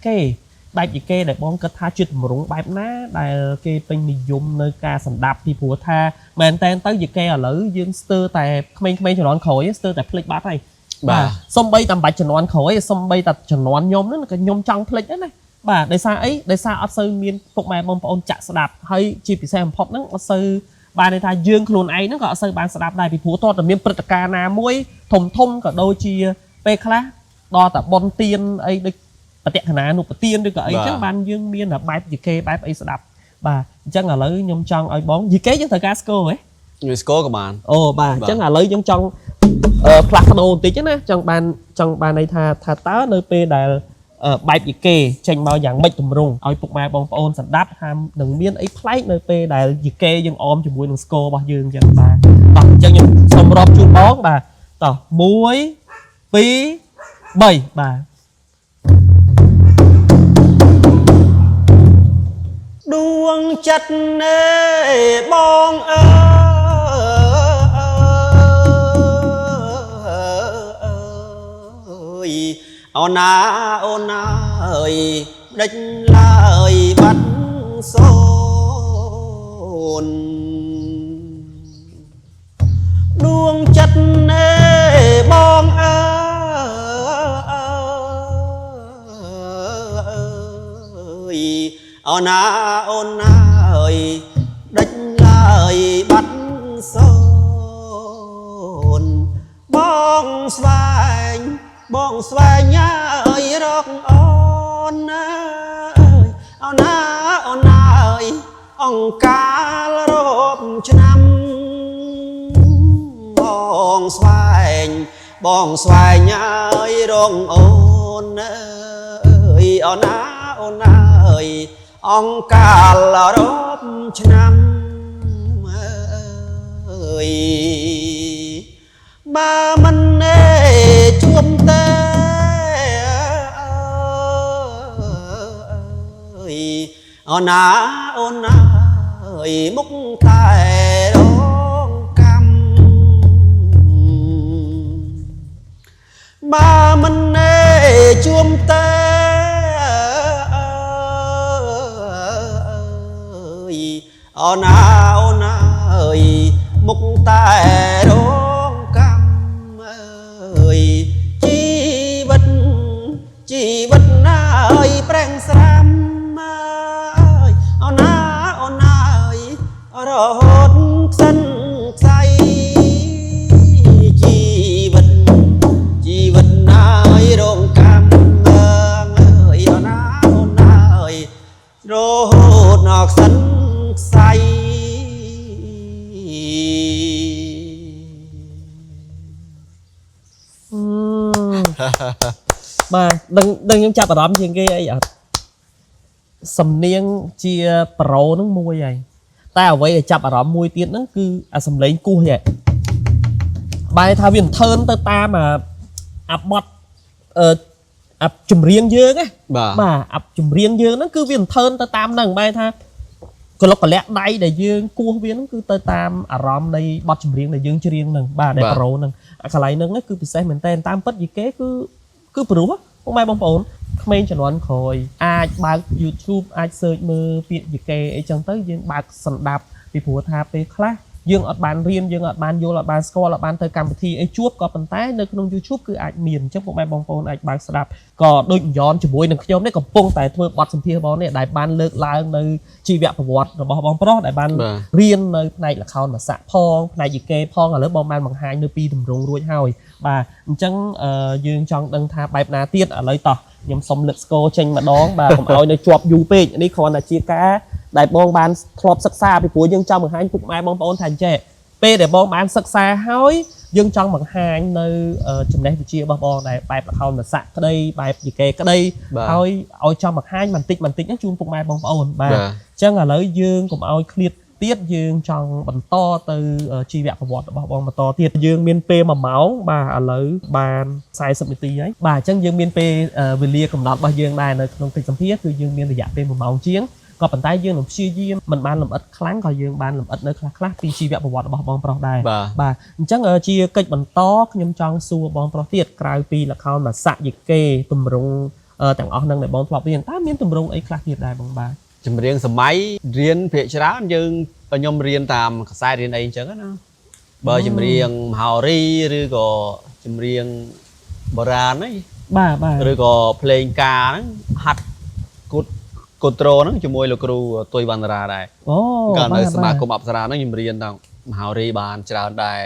kê để bong cất tha chuyện một rung bài ná đại kê bên đi dùng nơi ca sẵn đạp thì phùa tha mền tên tới gì kê ở lỡ dương stơ tại không cho nó khối stơ tại plek bát này bà xong bay tầm bạch cho nó khối xong bay tập cho nó nhóm nó cái nhóm trong plek đấy này bà để xa ở sơ miên phục mẹ bong bong chặt đạp hay chỉ bị xem phọc nó ở sơ bà này tha dương khuôn ấy nó gọi sơ bàn đạp này bị phùa to từ miên prật ca na muối thùng thông cả đôi chia pe khá đo tập bon tiên ấy được bà tiện khả nụ bà tiên được ấy chắc ban dương miên là bài gì kê bài ấy đạp bà chắc là lấy nhom trong ấy bón gì kế chứ thời casco ấy người score của bạn bà chắc là lấy nhom trong plakado tí chứ nè trong ban này tha tá nơi pe đài bài gì kê tranh bao dạng mấy tùm rung ơi phục mai bong ôn sẵn đáp ham đừng miên ấy play nơi pe đài gì kê dương ôm cho mũi đừng score bao dương chẳng bà chẳng nhom xong rộp chung bón bà tỏ muối pí bảy bà đuông chất nê bong ơi ôn ơi đánh lời bắt xôn đuông chất nê bong ơi ôn ơi đánh lời bắt xôn bong xoay ơi róc ôn ơi ông cá rộp năm bong xoay ơi róc ôn ơi ông cá rộp năm ơi ba mình chuông tê ôn ơi múc tay đón cam ba mình chuông tê ôn ơi múc tay đón cam ơi chi vật ơi prang sram ơi ôn ơi rốt sân say chi vật ơi đón cam ơi ôn ơi rốt nọc sân say bà đừng những chạp ở đó chuyện kia ấy sầm niên chia pro nó mua vậy ta ở vậy chạp ở đó mua tiền nó cứ sầm lấy cua vậy bài thao viên thơn tơ ta mà áp bọt áp chùm riêng dương á bà áp chùm riêng dương nó cứ viên thơn tơ tam nằng bài tha còn lúc có lẽ đây để dương cua viên nó cứ tơ tam ở rom đây bọt chùm riêng để dương riêng nằng bà để pro nằng cái này nằng nó cứ bị xem mình tên tam bất gì kế cứ pro á không ai bong bồn không ai cho nó ăn khỏi ai bà YouTube ai search mơ việc gì kê ấy chẳng tới dương bà sẵn đạp vì phùa thà về class dương ở bàn riêng dương ở bàn vô là bàn score là bàn tới cầm thi ấy chuốc có bàn tay nơiក្នុង YouTube គឺអាចមានចឹងពុកម៉ែបងប្អូនអាចបើកស្ដាប់ក៏ដូចย้อนជាមួយនឹងខ្ញុំនេះកំពុងតែធ្វើបទសម្ភាសន៍បងនេះដែលបានលើកឡើងនៅជីវប្រវត្តិរបស់បងប្រុសដែលបានរៀននៅផ្នែកល្ខោនភាសាផងផ្នែកយីកេផងឥឡូវបងបានបង្ហាញនៅពីទម្រង់រួចហើយបាទអញ្ចឹងយើងចង់ដឹងថាបែបណាទៀតឥឡូវតោះខ្ញុំសុំលើកស្គរចេញម្ដងបាទកុំឲ្យនៅជាប់យូរពេកនេះគ្រាន់តែជាការដែលបងបានធ្លាប់សិក្សាពីព្រោះយើងចង់បង្ហាញពុកម៉ែបងប្អូនថាអញ្ចេះពេលដែលបងបានសិក្សាហើយយើងចង់បង្ហាញនៅចំណេះវិជ្ជារបស់បងដែលបែបល្ខោនភាសាក្តីបែបយីកេក្តីហើយឲ្យចង់បង្ហាញបន្តិចហ្នឹងជូនពុកម៉ែបងប្អូនបាទអញ្ចឹងឥឡូវយើងកុំឲ្យឃ្លាត ទៀតយើងចង់បន្តទៅជីវប្រវត្តិរបស់បងបន្តទៀតយើងមានពេល1ម៉ោងបាទឥឡូវបាន40នាទីហើយបាទអញ្ចឹងយើងមានពេលវេលាកំណត់របស់យើងដែរនៅក្នុងកិច្ចសម្ភារគឺយើងមានរយៈពេល1ម៉ោងជាងក៏ប៉ុន្តែយើងនឹងព្យាយាមមិនបានលម្អិតខ្លាំងក៏យើងបានលម្អិតនៅខ្លះពីជីវប្រវត្តិរបស់បងប្រុសដែរបាទអញ្ចឹងជាកិច្ចបន្តខ្ញុំចង់សួរបងប្រុសទៀតក្រៅពីល្ខោនបាសាក់យីកេទម្រង់ទាំងអស់នឹងដែលបងធ្លាប់រៀនតើមានទម្រង់អីខ្លះទៀតដែរបងបាទចម្រៀងសម័យរៀនភាគច្រើនយើងខ្ញុំរៀនតាមខ្សែរៀនអីអញ្ចឹងណាបើចម្រៀងមហោរីឬក៏ចម្រៀងបុរាណហ្នឹងបាទឬក៏ភ្លេងការហ្នឹងហាត់គូត្រូហ្នឹងជាមួយលោកគ្រូទុយវណ្ណរាដែរកាលនៅសមាគមអប្សរាហ្នឹងខ្ញុំរៀនតាមមហោរីបានច្រើនដែរ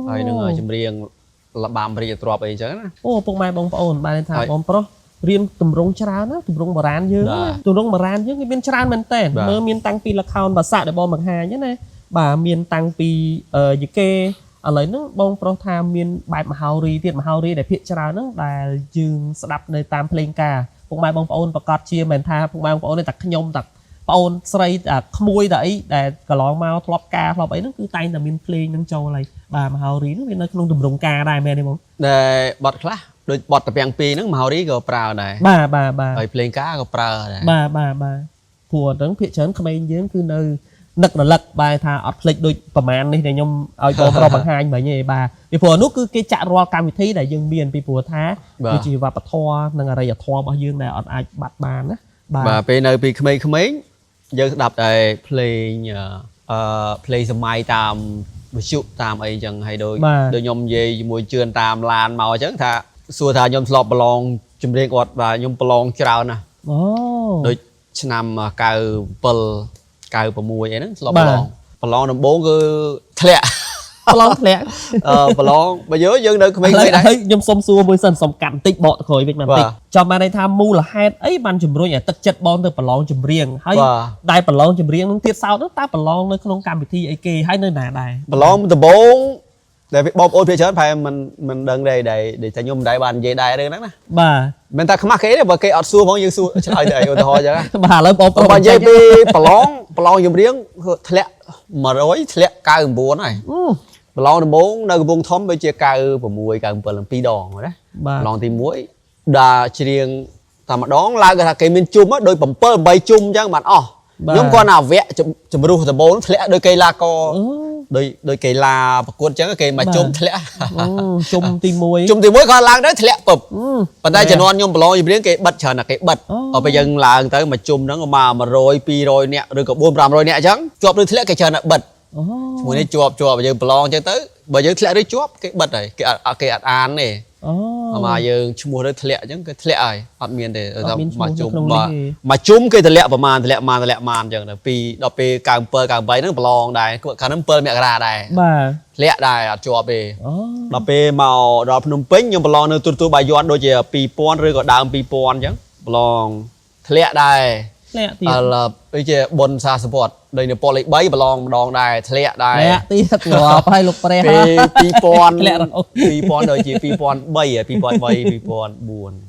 ហើយនឹងចម្រៀងលបាំរាជទ្រព្យអីអញ្ចឹងណាអូពុកម៉ែបងប្អូនបានថាបងប្រុសរៀនទម្រង់ច្រើនណាទម្រង់បុរាណយើងទម្រង់បុរាណយើងមានច្រើនមែនតើមើលមានតាំងពីល្ខោនបាសាក់ដែលបងបង្ហាញណាបាទមានតាំងពីយីកេឥឡូវហ្នឹងបងប្រុសថាមានបែបមហោរីទៀតមហោរីដែលភាគច្រើនហ្នឹងដែលយើងស្ដាប់នៅតាមភ្លេងការពុកម៉ែបងប្អូនប្រកាសជាមិនថាពុកម៉ែបងប្អូនទេតែខ្ញុំតែបងអូនស្រីក្មួយតែអីដែលកន្លងមកធ្លាប់ការធ្លាប់អីហ្នឹងគឺតែងតែមានភ្លេងហ្នឹងចូលហើយបាទមហោរីហ្នឹងវានៅក្នុងទម្រង់ការដែរមែនទេបងដែលបទខ្លះដូចបទតាពាំងពីរហ្នឹងមហោរីក៏ប្រើដែរបាទហើយភ្លេងការក៏ប្រើដែរបាទព្រោះហ្នឹងភាគច្រើនក្មេងយើងគឺនៅនឹករលឹកបែរថាអត់ភ្លេចដូចប្រមាណនេះដែលខ្ញុំឲ្យបងប្រុសបង្ហាញមិញទេបាទពីព្រោះនោះគឺគេចាក់រាល់កម្មវិធីដែលយើងមានពីព្រោះថាគឺជាវប្បធម៌និងអរិយធម៌របស់យើងដែលអត់អាចបាត់បានណាបាទពេលនៅពីក្មេងៗយើងស្ដាប់តែភ្លេងសម័យតាមវិទ្យុតាមអីចឹងហើយដូចខ្ញុំនិយាយជាមួយជឿនតាមឡានមកអញ្ចឹងថាសួរថាខ្ញុំធ្លាប់ប្រឡងចម្រៀងគាត់បាទខ្ញុំប្រឡងច្រើនណាស់ដូចឆ្នាំ97 96អីហ្នឹងធ្លាប់ប្រឡងដំបូងគឺធ្លាក់ប្រឡងបើយើងនៅក្មេងៗដែរខ្ញុំសុំសួរមួយសិនសុំកាត់បន្តិចបកទៅក្រោយវិញបន្តិចចាំបានន័យថាមូលហេតុអីបានជំរុញឲ្យទឹកចិត្តបងទៅប្រឡងចម្រៀងហើយដែលប្រឡងចម្រៀងនឹងទៀតសោតហ្នឹងតើប្រឡងនៅក្នុងកម្មវិធីអីគេហើយនៅណាដែរប្រឡងដំបូងដែលបងប្អូនភាគច្រើនប្រហែលមិនដឹងដែរតែខ្ញុំមិនដែរបាននិយាយដែររឿងហ្នឹងណាបាទមិនថាខ្មាស់គេទេបើគេអត់សួរផងយើងសួរឆ្លើយទៅអីឧទាហរណ៍អញ្ចឹងបាទឥឡូវបងប្អូនបើនិយាយពីប្រឡងចម្រៀងធ្លាក់100ធ្លាក់99ហើយប្រឡងដំបូងនៅកំពង់ធំដូចជា96 97 2ដងណាប្រឡងទី1ដល់ច្រៀងតែម្ដងឡើងគេថាគេមានជុំដូច7 8ជុំអញ្ចឹងបានអស់ខ្ញុំគាត់ណាវគ្គជំរុះដំបូងធ្លាក់ដោយកីឡាករដោយកីឡាប្រកួតអញ្ចឹងគេមកជុំធ្លាក់ជុំទី1គាត់ឡើងទៅធ្លាក់ពឹបប៉ុន្តែជំនាន់ខ្ញុំប្រឡងចម្រៀងគេបិទច្រើនណាស់គេបិទដល់ពេលយើងឡើងទៅមកជុំហ្នឹងមក100 200នាក់ឬក៏400 500នាក់អញ្ចឹងជាប់ឬធ្លាក់គេច្រើនណាស់បិទមួយនេះជាប់យើងប្រឡងអញ្ចឹងទៅបើយើងធ្លាក់ឬជាប់គេបិទហើយគេអត់អានទេមកយើងឈ្មោះទៅធ្លាក់អញ្ចឹងគេធ្លាក់ហើយអត់មានទេថាមកជុំមកជុំគេធ្លាក់ប្រមាណធ្លាក់ម៉ានអញ្ចឹងទៅពីដល់ពេល97 98ហ្នឹងប្រឡងដែរកាលហ្នឹង7មករាដែរបាទធ្លាក់ដែរអត់ជាប់ទេដល់ពេលមកដល់ភ្នំពេញខ្ញុំប្រឡងនៅទូរទស្សន៍បាយ័នដូចជា2000ឬក៏ដើម2000អញ្ចឹងប្រឡងធ្លាក់ដែរធ្លាក់ទៀតដូចជាបុណ្យសាសពតដូចនៅប៉ុលលេខ3ប្រឡងម្ដងដែរធ្លាក់ដែរធ្លាក់ទៀតងាប់ហើយលោកព្រះ2000ដូចជា2003 2004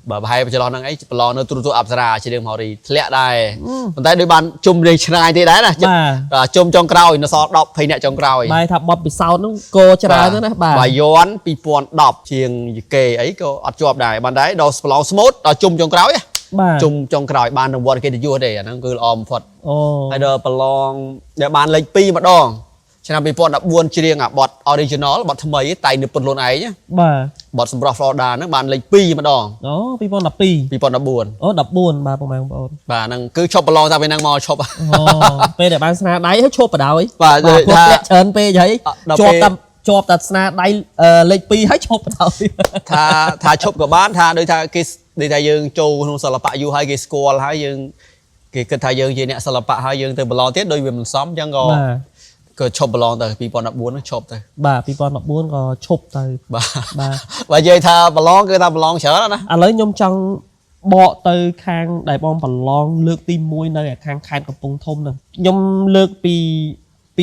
បើប្រហែលចន្លោះហ្នឹងអីប្រឡងនៅទូរទស្សន៍អប្សរាជារឿងមហោរីធ្លាក់ដែរប៉ុន្តែដូចបានជុំរៀងឆ្ងាយទេដែរណាជុំចុងក្រោយនៅសល់10 20នាក់ចុងក្រោយបាយថាបត់ពិសោធន៍ហ្នឹងគោច្រើនណាស់បាទបាយ័ន2010ជាងយីកេអីក៏អត់ជាប់ដែរបានដែរដល់ប្រឡងស្មូតដល់ជុំចុងក្រោយជុំចុងក្រោយបានរង្វាន់កិត្តិយសទេអាហ្នឹងគឺល្អបំផុតហើយដល់ប្រឡងដែលបានលេខ2ម្ដងឆ្នាំ2014ច្រៀងបទ original បទថ្មីតែនៅពុនខ្លួនឯងបាទបទសម្រស់ Florida ហ្នឹងបានលេខ2ម្ដង2012 14អូ14បាទបងប្អូនបាទហ្នឹងគឺឈប់ប្រឡងតែពេលហ្នឹងមកឈប់ពេលដែលបានស្នាដៃហើយឈប់បដ ாய் បាទថាច្រើនពេកហើយជាប់តែស្នាដៃលេខ2ហើយឈប់បដ ாய் ថាឈប់ក៏បានថាដូចថាគេដូចថាយើងចូលក្នុងសិល្បៈយូរហើយគេស្គាល់ហើយយើងគេគិតថាយើងជាអ្នកសិល្បៈហើយយើងទៅប្រឡងទៀតដូចវាមិនសមអញ្ចឹងក៏ឈប់ប្រឡងទៅ2014ហ្នឹងឈប់ទៅបាទ2014ក៏ឈប់ទៅបាទបើនិយាយថាប្រឡងគឺថាប្រឡងច្រើនណាឥឡូវខ្ញុំចង់បកទៅខាងដែលបងប្រឡងលើកទី1នៅខាងខេត្តកំពង់ធំហ្នឹងខ្ញុំលើកពី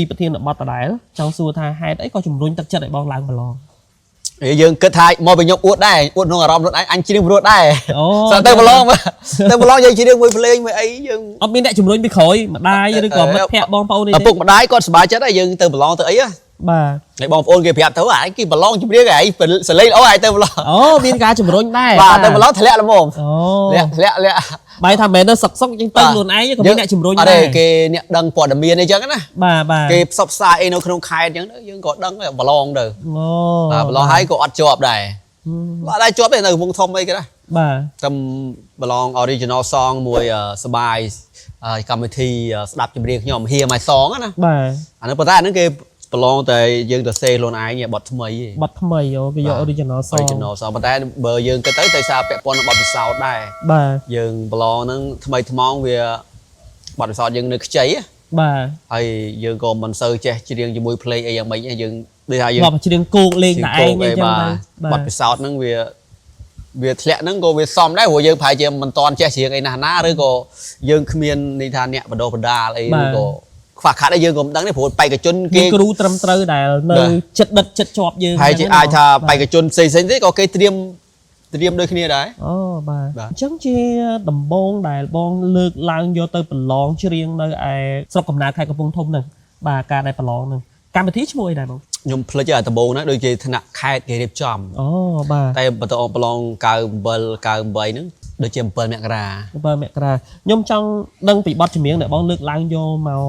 ប្រធានបទដដែលចង់សួរថាហេតុអីក៏ជំរុញទឹកចិត្តឲ្យបងឡើងប្រឡង dương kết hai mò bị nhóc uất đây uất nó rong rồi anh chỉ riêng uất đây Ồ, sao tao mà lo dương chỉ riêng mùi play mùi ấy dương ông bên đại chủng rối bị khói mà đai rồi còn mất hẹp bom bao này phục mà đái con bài chết đây dương tao mà lo tới ấy á bà này bom ôn kia hẹp thấu ai kia mà lo chỉ riêng cái xử lý ấu ai tao mà lo ồ bên cá chủng rối đây và tao mà lo thề lẹ lắm mồm ồ lẹ bài thằng bé nó sọc sọc trên tân luôn ấy còn bên đại chủng rối ở đây cái nhẹ đằng quả đầm miên này chứ á bà cái sọc xa ấy nó không khai chứ dương có đằng là mà lo không được ồ bà lo hay có ăn chọp này bà đây chọp này là vùng thông ấy cái đó bà trong belong original song មួយសបាយកម្មវិធីស្ដាប់ចម្រៀងខ្ញុំ Hear My Song ណា បាទ អានោះប៉ុន្តែអាហ្នឹងគេ belong តែយើងទៅសេខ្លួនឯងបទថ្មី បទថ្មីអូគេយក original song original song ប៉ុន្តែបើយើងគិតទៅសារពាក់ព័ន្ធនឹងបទពិសោធន៍ដែរ បាទ យើង belong ហ្នឹងថ្មីថ្មងវាបទពិសោធន៍យើងនៅខ្ចី បាទ ហើយយើងក៏មិនសូវចេះច្រៀងជាមួយ play អីយ៉ាងម៉េចយើងដូចថាយើង បទច្រៀងគោកលេងតែឯងអញ្ចឹងទៅ បទពិសោធន៍ហ្នឹងវាធ្លាក់ហ្នឹងក៏វាសមដែរព្រោះយើងប្រហែលជាមិនតន់ចេះច្រៀងអីណាស់ណាឬក៏យើងគ្មានន័យថាអ្នកបណ្ដុះបណ្ដាលអីឬក៏ខ្វះខាតអីយើងក៏មិនដឹងទេព្រោះបេក្ខជនគេគ្រូត្រឹមត្រូវដែលនៅចិត្តដិតចិត្តជាប់យើង ហើយអាចថាបេក្ខជនផ្សេងៗទេក៏គេត្រៀមដូចគ្នាដែរ អូបាទអញ្ចឹងជាដំបងដែលបងលើកឡើងយកទៅប្រឡងច្រៀងនៅឯស្រុកកំណើតខេត្តកំពង់ធំហ្នឹងបាទការដែលប្រឡងហ្នឹងកម្មវិធីឈ្មោះអីដែរបង ខ្ញុំភ្លេចឲ្យដំបងណាដូចជាថ្នាក់ខេត្តគេរៀបចំ អូបាទ តែបន្តប្រឡង97 98ហ្នឹងដូចជា7មករា 7មករាខ្ញុំចង់ដឹងពីបទចម្រៀងដែលបងលើកឡើងយកមក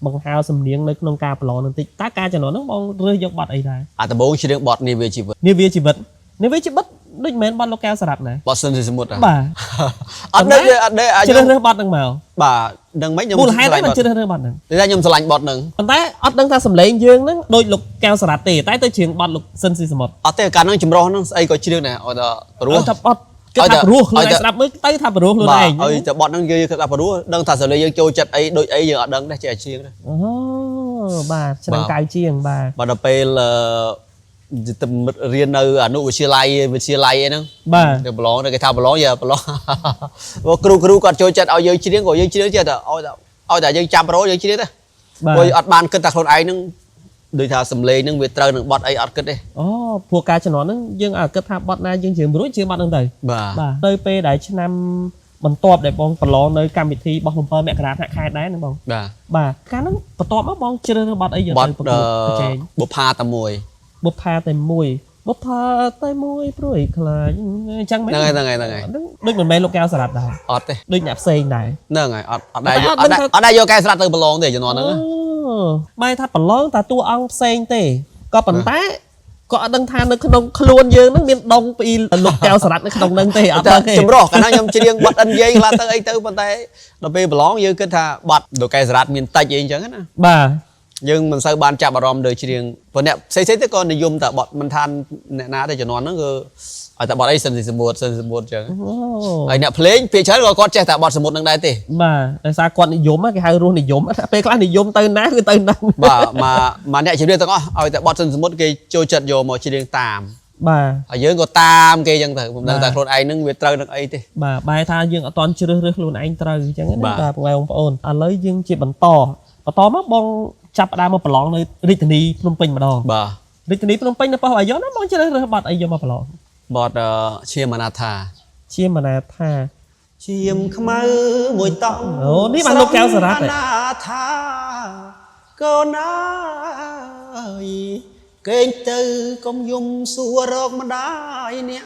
បង្ហើរសំនៀងនៅក្នុងការប្រឡងហ្នឹងតិចតើការចំណងហ្នឹងបងរើសយកបទអីដែរ អាដំបងច្រៀងបទនេះវាជីវិត នេះវាជីវិតដូចមិនមែនបទលោកកែវសារ៉ាត់ណា បទសិនសមុទ្រ បាទ អត់ដឹងអាច ជ្រើសរើសបទហ្នឹងមក បាទដឹងមិនខ្ញុំ មូលហេតុអីបានជ្រើសរើសបទហ្នឹង តែខ្ញុំស្រឡាញ់បទហ្នឹង ប៉ុន្តែអត់ដឹងថាសម្លេងយើងហ្នឹងដូចលោកកែវសារ៉ាត់ទេតែទៅច្រៀងបទលោកសិនស៊ីសមុទ្រ អត់ទេកាលហ្នឹងចម្រោះហ្នឹងស្អីក៏ច្រៀងដែរឲ្យតែព្រោះ ថាបទគេថាព្រោះខ្លួនឯងស្ដាប់មើលទៅថាព្រោះខ្លួនឯង ឲ្យតែបទហ្នឹងយើងគិតថាព្រោះដឹងថាសម្លេងយើងចូលចិត្តអីដូចអីយើងអត់ដឹងដែរចេះច្រៀងដែរ អូបាទឆ្នាំកៅជាងបាទ បាទដល់ពេលរៀននៅអនុវិទ្យាល័យអីហ្នឹង បាទ ទៅប្រឡងគេថាប្រឡងយ៉ាប្រឡងគ្រូគាត់ចូលចិត្តឲ្យយើងច្រៀងក៏យើងច្រៀងចេះតែឲ្យតែយើងចាំប្រូយើងច្រៀងទេព្រោះអត់បានគិតថាខ្លួនឯងហ្នឹងដូចថាសំឡេងហ្នឹងវាត្រូវនឹងបត់អីអត់គិតទេ អូព្រោះការជំនាន់ហ្នឹងយើងគិតថាបត់ណាយើងជ្រៀងរួចជាបត់ហ្នឹងទៅ បាទ បាទទៅពេលដែលឆ្នាំបន្ទាប់ដែលបងប្រឡងនៅកម្មវិធីរបស់7មករាថ្នាក់ខេត្តដែរហ្នឹងបង បាទ បាទកាលហ្នឹងបន្ទាប់មកបងជ្រើសរើសបត់អីយកទៅប្រកួតប្រជែង បុប្ផាតែមួយ បុប្ផាតែមួយព្រួយខ្លាចអញ្ចឹងមែន ហ្នឹងហើយ ដូចមិនមែនលោកកែវសារ៉ាត់ដែរ អត់ទេ ដូចអ្នកផ្សេងដែរ ហ្នឹងហើយអត់ដែរយកកែស្រាត់ទៅប្រឡងទេជំនាន់ហ្នឹង បែរថាប្រឡងតែតួអង្គផ្សេងទេក៏ប៉ុន្តែក៏អត់ដឹងថានៅក្នុងខ្លួនយើងហ្នឹងមានដងពីលោកកែវសារ៉ាត់នៅក្នុងហ្នឹងទេអត់ដឹងទេ ចម្រោះកាលណាខ្ញុំច្រៀងបទអិនយាយខ្លះទៅអីទៅប៉ុន្តែដល់ពេលប្រឡងយើងគិតថាបទលោកកែសារ៉ាត់មានតិចអីអញ្ចឹងណា បាទ យើងមិនសូវបានចាប់អារម្មណ៍លើច្រៀងព្រោះអ្នកផ្សេងៗទៅក៏និយមតែបទមិនថាអ្នកណាទៅជំនាន់ហ្នឹងគឺឲ្យតែបទអីសិនសមុទ្រអញ្ចឹងហើយអ្នកភ្លេងភាគច្រើនក៏គាត់ចេះតែបទសមុទ្រហ្នឹងដែរទេ បាទដោយសារគាត់និយមគេហៅរស់និយមពេលខ្លះនិយមទៅណាគឺទៅហ្នឹង បាទមកអ្នកច្រៀងទាំងអស់ឲ្យតែបទសិនសមុទ្រគេចូលចិត្តយកមកច្រៀងតាម បាទ ហើយយើងក៏តាមគេអញ្ចឹងទៅមិនដឹងតែខ្លួនឯងហ្នឹងវាត្រូវនឹងអីទេ បាទបែរថាយើងអត់តន់ជ្រើសរើសខ្លួនឯងត្រូវអញ្ចឹងណាបាទបងប្អូនឥឡូវយើងជាបន្តមកបងចាប់ផ្ដើមមកប្រឡងនៅរាជធានីភ្នំពេញម្ដង បាទ រាជធានីភ្នំពេញនៅប៉ុស្តិ៍អាយុណាបងជ្រើសរើសបទអីយកមកប្រឡង បទឈាមអនាថា ឈាមអនាថា ឈាមខ្មៅមួយតង់ អូនេះបានលោកកែវសារ៉ាត់ អនាថាកូនអើយគេងទៅកុំយំសួររកម្ដាយអ្នក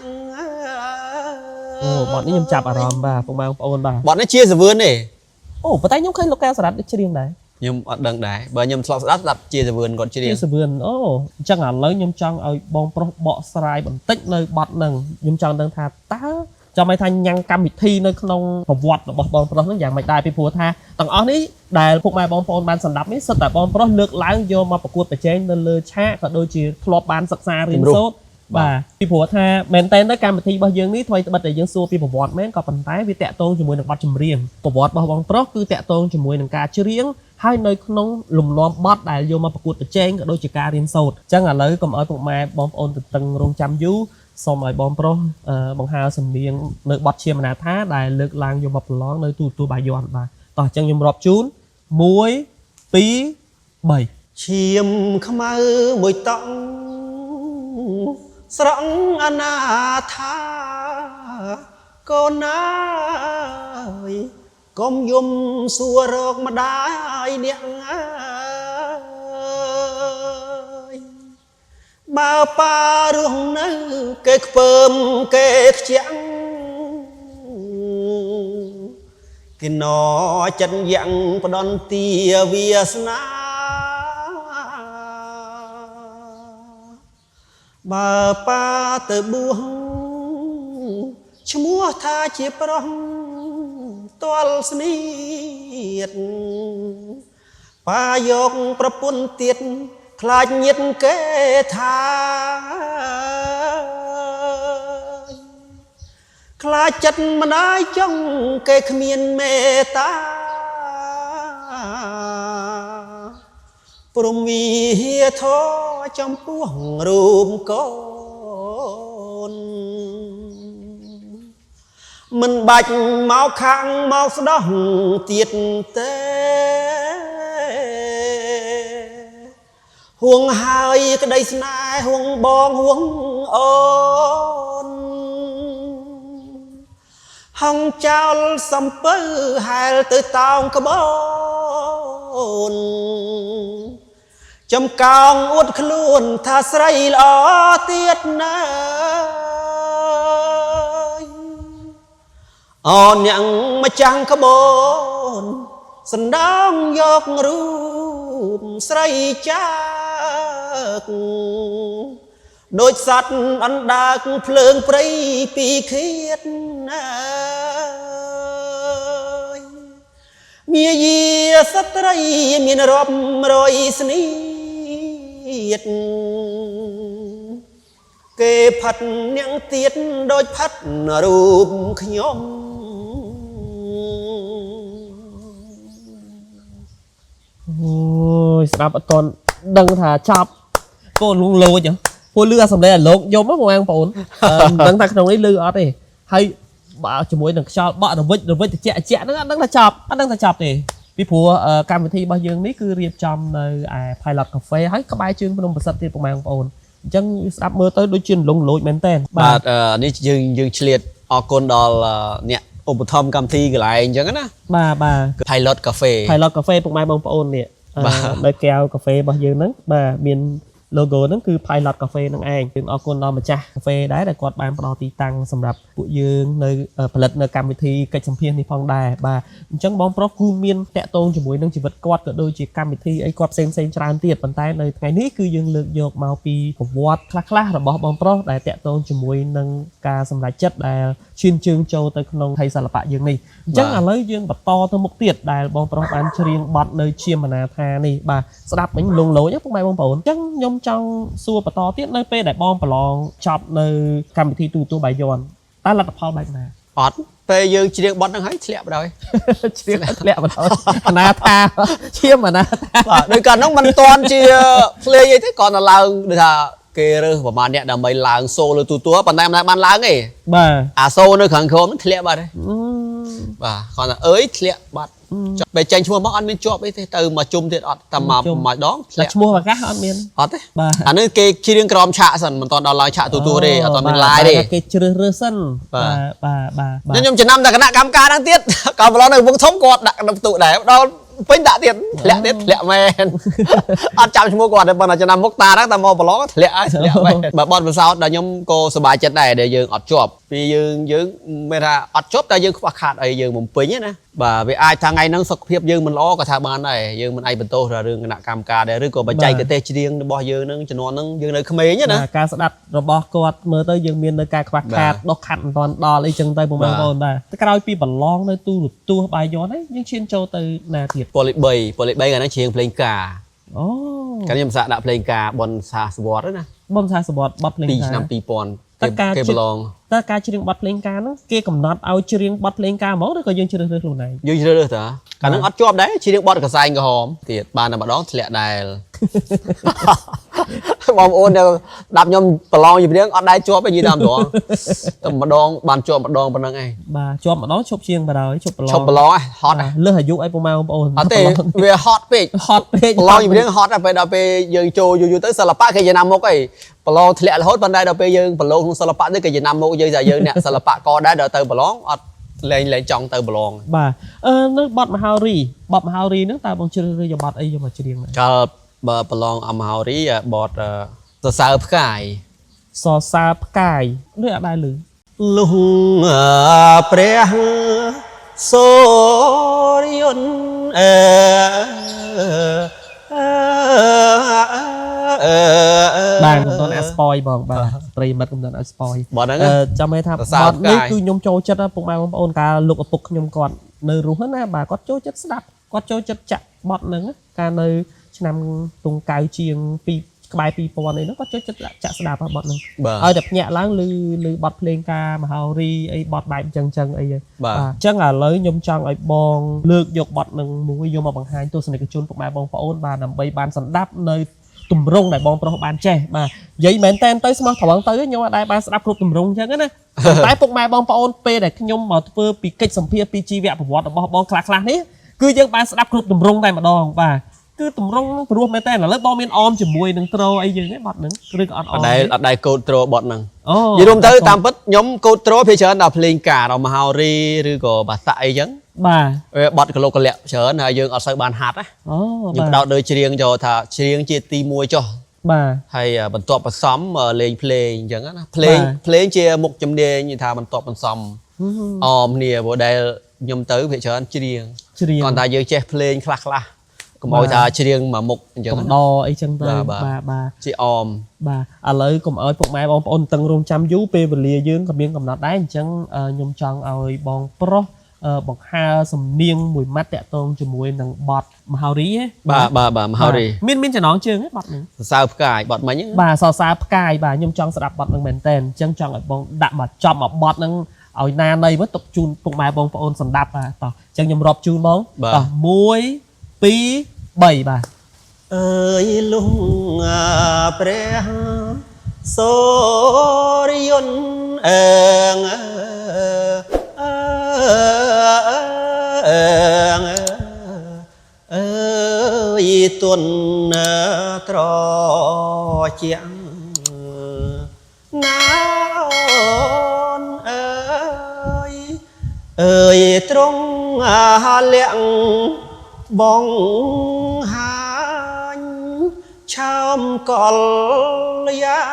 អូបទនេះខ្ញុំចាប់អារម្មណ៍បាទបងប្អូនបាទ បទនេះជាសវឿនទេ អូប៉ុន្តែខ្ញុំឃើញលោកកែវសារ៉ាត់ច្រៀងដែរ ខ្ញុំអត់ដឹងដែរបើខ្ញុំធ្លាប់ស្ដាប់ជាសវឿនគាត់ច្រៀង ជាសវឿនអូអញ្ចឹងឥឡូវខ្ញុំចង់ឲ្យបងប្រុសបកស្រាយបន្តិចនៅបទហ្នឹងខ្ញុំចង់ដឹងថាតើចាំឲ្យថាញ៉ាំងកម្មវិធីនៅក្នុងប្រវត្តិរបស់បងប្រុសហ្នឹងយ៉ាងម៉េចដែរពីព្រោះថាទាំងអស់នេះដែលពុកម៉ែបងប្អូនបានសម្ដាប់នេះសិតតែបងប្រុសលើកឡើងយកមកប្រកួតប្រជែងនៅលើឆាកក៏ដូចជាធ្លាប់បានសិក្សារៀនសូត្របាទពីព្រោះថាមែនតើទៅកម្មវិធីរបស់យើងនេះថ្មីត្បិតតែយើងសួរពីប្រវត្តិមែនក៏ប៉ុន្តែវាតាក់ទងជាមួយនឹងបទចម្រៀងប្រវត្តិរបស់បងប្រុសគឺតាក់ទងជាមួយនឹងការច្រៀងហើយនៅក្នុងលំនាំបទដែលយកមកប្រកួតប្រជែងក៏ដូចជាការរៀនសូត្រអញ្ចឹងឥឡូវកុំឲ្យពុកម៉ែបងប្អូនទៅតឹងរង់ចាំយូរសូមឲ្យបងប្រុសបង្ហើរសំនៀងនៅបទឈាមអនាថាដែលលើកឡើងយកមកប្រឡងនៅទូទួលបាយ័នបាទតោះអញ្ចឹងខ្ញុំរាប់ជូន1 2 3 ឈាមខ្មៅមួយតង់ ស្រង់អនាថាកូនអើយកុំយំសួររកម្ដាយអ្នកអើយបើប៉ារស់នៅគេខ្ពើមគេខ្ជាំងគេណចិត្តយ៉ាងផ្ដន់ទាវាសនាបើប៉ាទៅបួសឈ្មោះថាជាប្រុសទាល់ស្នៀតប៉ាយកប្រពន្ធទៀតខ្លាចញាតគេថាខ្លាចចិត្តម្ដាយចង់គេគ្មានមេត្តាព្រមវិហារធរចំពោះរូបកូនមិនបាច់មកខាងមកស្ដោះទៀតទេហួងហើយក្តីស្នេហ៍ហួងបងហួងអូនហងចោលសំពៅហែលទៅតោងក្បូនចំកោងអួតខ្លួនថាស្រីល្អទៀតណាអូនយ៉ាងម្ចាំងក្បូនសណ្ដោងយករូបស្រីចាកដូចសត្វអណ្ដើកភ្លើងព្រៃពីឃាតណាមាយាស្ត្រីមានរាប់រយស្នៀតគេផាត់នាងទៀតដូចផាត់រូបខ្ញុំអូយស្ដាប់អត់តន់ដឹងថាចាប់កូនលងលោចពួកលឺអាសំឡេងអាលោកយំហ្នឹងបងប្អូនដឹងថាក្នុងនេះលឺអត់ទេហើយបើជាមួយនឹងខ្យល់បក់រវិចតិចហ្នឹងអត់ដឹងថាចាប់ទេពីព្រោះកម្មវិធីរបស់យើងនេះគឺរៀបចំនៅឯ Pilot Cafe ហើយក្បែរជើងភ្នំប្រសិទ្ធទៀតបងប្អូនអញ្ចឹងស្ដាប់មើលទៅដូចជាលងលោចមែនតើបាទនេះយើងឆ្លៀតអរគុណដល់អ្នកឧបត្ថម្ភកម្មវិធីកន្លែងអញ្ចឹងណាបាទ Pilot Cafe ពុកម៉ែបងប្អូននេះនៅកែវកាហ្វេរបស់យើងហ្នឹងបាទមាន logo ហ្នឹងគឺ Pilot Cafe ហ្នឹងឯងយើងអរគុណដល់ម្ចាស់កាហ្វេដែរដែលគាត់បានផ្ដល់ទីតាំងសម្រាប់ពួកយើងនៅផលិតនៅកម្មវិធីកិច្ចសម្ភាសន៍នេះផងដែរបាទអញ្ចឹងបងប្រុសគឺមានតាក់ទងជាមួយនឹងជីវិតគាត់ក៏ដូចជាកម្មវិធីអីគាត់ផ្សេងច្រើនទៀតប៉ុន្តែនៅថ្ងៃនេះគឺយើងលើកយកមកពីប្រវត្តិខ្លះៗរបស់បងប្រុសដែលតាក់ទងជាមួយនឹងការសម្រេចចិត្តដែលឈានជើងចូលទៅក្នុងវិថីសិល្បៈយើងនេះអញ្ចឹងឥឡូវយើងបន្តទៅមុខទៀតដែលបងប្រុសបានច្រៀងបទនៅជាមនាថានេះបាទស្ដាប់វិញលងលោចពុកម៉ែបងប្អូនអញ្ចឹងខ្ញុំចង់សួរបន្តទៀតនៅពេលដែលបងប្រឡងចប់នៅកម្មវិធីទូទួលបាយ័នតើលទ្ធផលបែបណាអត់ពេលយើងច្រៀងបទហ្នឹងហើយធ្លាក់បដ ாய் ច្រៀងធ្លាក់បដ ாய் អនាថាឈាមអនាថាបាទដោយកាលហ្នឹងមិនតាន់ជាភ្លេងអីទេគ្រាន់តែឡើងដូចថាគេរើសប្រហែលអ្នកដើម្បីឡើងសូលើទូទួលប៉ុន្តែមិនបានឡើងទេបាទអាសូនៅខាងក្រោមហ្នឹងធ្លាក់បាត់ហើយបាទគ្រាន់តែអើយធ្លាក់បាត់ចុះពេលចេញឈ្មោះមកអត់មានជាប់អីទេទៅមកជុំទៀតអត់តែមកដងធ្លាក់ឈ្មោះអាកាសអត់មានអត់ទេអានេះគេច្រៀងក្រោមឆាកសិនមិនតាន់ដល់ឡើងឆាកទូទួលទេអត់មានឡាយទេគេជ្រើសរើសសិនបាទខ្ញុំចំណាំតែគណៈកម្មការហ្នឹងទៀតក៏ប្រឡងនៅវងធំគាត់ដាក់ក្នុងផ្ទុកដែរដល់ពេញដាក់ទៀតធ្លាក់មែនអត់ចាំឈ្មោះគាត់ទេប៉ុន្តែចំណាំមុខតាហ្នឹងតែមកប្រឡងធ្លាក់មែនបើបត់ពិសោធន៍ដល់ខ្ញុំក៏សប្បាយចិត្តដែរដែលយើងអត់ជាប់ពីយើងមានថាអត់ជាប់តែយើងខ្វះខាតអីយើងបំពេញណាបាទវាអាចថាថ្ងៃហ្នឹងសុខភាពយើងមិនល្អក៏ថាបានដែរយើងមិនអាចបន្ទោសរឿងគណៈកម្មការដែរឬក៏បច្ចេកទេសច្រៀងរបស់យើងហ្នឹងជំនាន់ហ្នឹងយើងនៅក្មេងណាការស្ដាប់របស់គាត់មើលទៅយើងមាននៅការខ្វះខាតដុសខាត់មិនតាន់ដល់អីចឹងទៅបងប្អូនដែរតែក្រោយពីប្រឡងនៅទូរទស្សន៍បាយ័នហ្នឹងយើងឈានចូលទៅណាទៀតប៉ូលី3កាលហ្នឹងច្រៀងភ្លេងការអូកាលខ្ញុំសាកដាក់ភ្លេងការបនសាសវត្តណាបនសាសវត្តបទភ្លេងការឆ្នាំ2000គេប្រឡងតើការច្រៀងបទភ្លេងការហ្នឹងគេកំណត់ឲ្យច្រៀងបទភ្លេងការហ្មងឬក៏យើងជ្រើសរើសខ្លួនឯងយើងជ្រើសរើសតាកាលហ្នឹងអត់ជាប់ដែរច្រៀងបទកសែងក្រហមទៀតបានតែម្ដងធ្លាក់ដែរ បងប្អូនដែលដាប់ខ្ញុំប្រឡងយីព្រៀងអត់ដែរជាប់ឯងនិយាយតាមត្រង់តែម្ដងបានជាប់ម្ដងប៉ុណ្្នឹងឯង បាទជាប់ម្ដងឈប់ជាងបារហើយឈប់ប្រឡង ឈប់ប្រឡងហត់ លើសអាយុអីពុកម៉ែបងប្អូន អត់ទេវាហត់ពេក ហត់ពេក ប្រឡងយីព្រៀងហត់ដល់ពេលយើងចូលយូរទៅសិល្បៈគេចំណាំមុខឯងប្រឡងធ្លាក់រហូតប៉ុន្តែដល់ពេលយើងប្រឡងក្នុងសិល្បៈនេះគេចំណាំមុខយើងថាយើងអ្នកសិល្បៈក៏ដែរដល់ទៅប្រឡងអត់លែងចង់ទៅប្រឡង បាទនៅបទមហោរីហ្នឹងតើបងជ្រើសរើសយកបទអីយកមកច្រៀងដែរ កាលបើប្រឡងអមហោរីបទសរសើរផ្កាយ សរសើរផ្កាយដូចអត់ដែរឮ លុងព្រះសូរយន្តបាទមិនទាន់អាចស្ពយបងបាទប្រិមិត្តមិនទាន់អាចស្ពយ បទហ្នឹង ចាំឲ្យថា សរសើ ប រ ទ ផ្កាយ នេះគឺខ្ញុំចូលចិត្តណាពុកម៉ែបងប្អូនកាលលោកឪពុកខ្ញុំគាត់នៅរស់ហ្នឹងណាបាទគាត់ចូលចិត្តស្ដាប់គាត់ចូលចិត្តចាក់បទហ្នឹងណាកាលនៅឆ្នាំទងកៅជាង2ក្បែរ2000នេះគាត់ចូលចិត្តចាក់ស្ដាប់បទហ្នឹង បាទ ឲ្យតែភ្ញាក់ឡើងឮបទភ្លេងការមហោរីអីបទបែបអញ្ចឹងអីហ្នឹង បាទ អញ្ចឹងឥឡូវខ្ញុំចង់ឲ្យបងលើកយកបទហ្នឹងមួយយកមកបង្ហាញទស្សនិកជនពុកម៉ែបងប្អូនបាទដើម្បីបានសម្ដាប់នៅទម្រង់ដែលបងប្រុសបានចេះបាទនិយាយមែនតែនទៅស្មោះត្រង់ទៅខ្ញុំអត់ដែរបានស្ដាប់គ្រប់ទម្រង់អញ្ចឹងណា តែពុកម៉ែបងប្អូនពេលដែលខ្ញុំមកធ្វើពីកិច្ចសម្ភារពីជីវប្រវត្តិរបស់បងខ្លះៗនេះគឺយើងបានស្ដាប់គ្រប់ទម្រង់តែម្ដងបាទគឺទម្រង់ហ្នឹងព្រោះមែនតើឥឡូវបងមានអមជាមួយនឹងត្រូអីយើងទេបត់ហ្នឹងឬក៏អត់អម អត់ដែរកូដត្រូបទហ្នឹង អូ និយាយរួមទៅតាមពិតខ្ញុំកូដត្រូភាគច្រើនដល់ភ្លេងការដល់មហោរីឬក៏បាសាក់អីចឹង បាទ វាបទកលុកកលាក់ច្រើនហើយយើងអត់សូវបានហាត់ណា អូ ខ្ញុំផ្ដោតលើច្រៀងយកថាច្រៀងជាទី1ចុះ បាទ ហើយបន្ទាប់បន្សំលេងភ្លេងអញ្ចឹងណាភ្លេងជាមុខជំនាញថាបន្ទាប់បន្សំអមគ្នាព្រោះដែលខ្ញុំទៅភាគច្រើនច្រៀង ច្រៀង គាត់ថាយើងចេះភ្លេងខ្លះកុំឲ្យថាច្រៀងមួយមុខអញ្ចឹង កំ ណា ដរអីចឹងទៅ បាទ បាទ ជាអម បាទឥឡូវកុំឲ្យពុកម៉ែបងប្អូនតឹងរង់ចាំយូរពេលវេលាយើងក៏មានកំណត់ដែរអញ្ចឹងខ្ញុំចង់ឲ្យបងប្រុសបង្ហើរសំនៀងមួយម៉ាត់តាក់ទងជាមួយនឹងបទមហោរីហ៎ បាទមហោរី មានចំណងជើងហ៎បទហ្នឹង សរសើរផ្កាយបទមិញហ្នឹង បាទសរសើរផ្កាយបាទខ្ញុំចង់ស្ដាប់បទហ្នឹងមែនតើអញ្ចឹងចង់ឲ្យបងដាក់មកចប់មកបទហ្នឹងឲ្យណានៃមកទុកជូនពុកម៉ែបងប្អូនសម្ដាប់បាទតោះអញ្ចឹងខ្ញុំរាប់ជូនបងតោះ1 2 3បាទ អើយលុងព្រះសូរយន្តអើងអើយទុនត្រជាងណាអូនអើយត្រង់លាក់បងហាញឆោមកលយា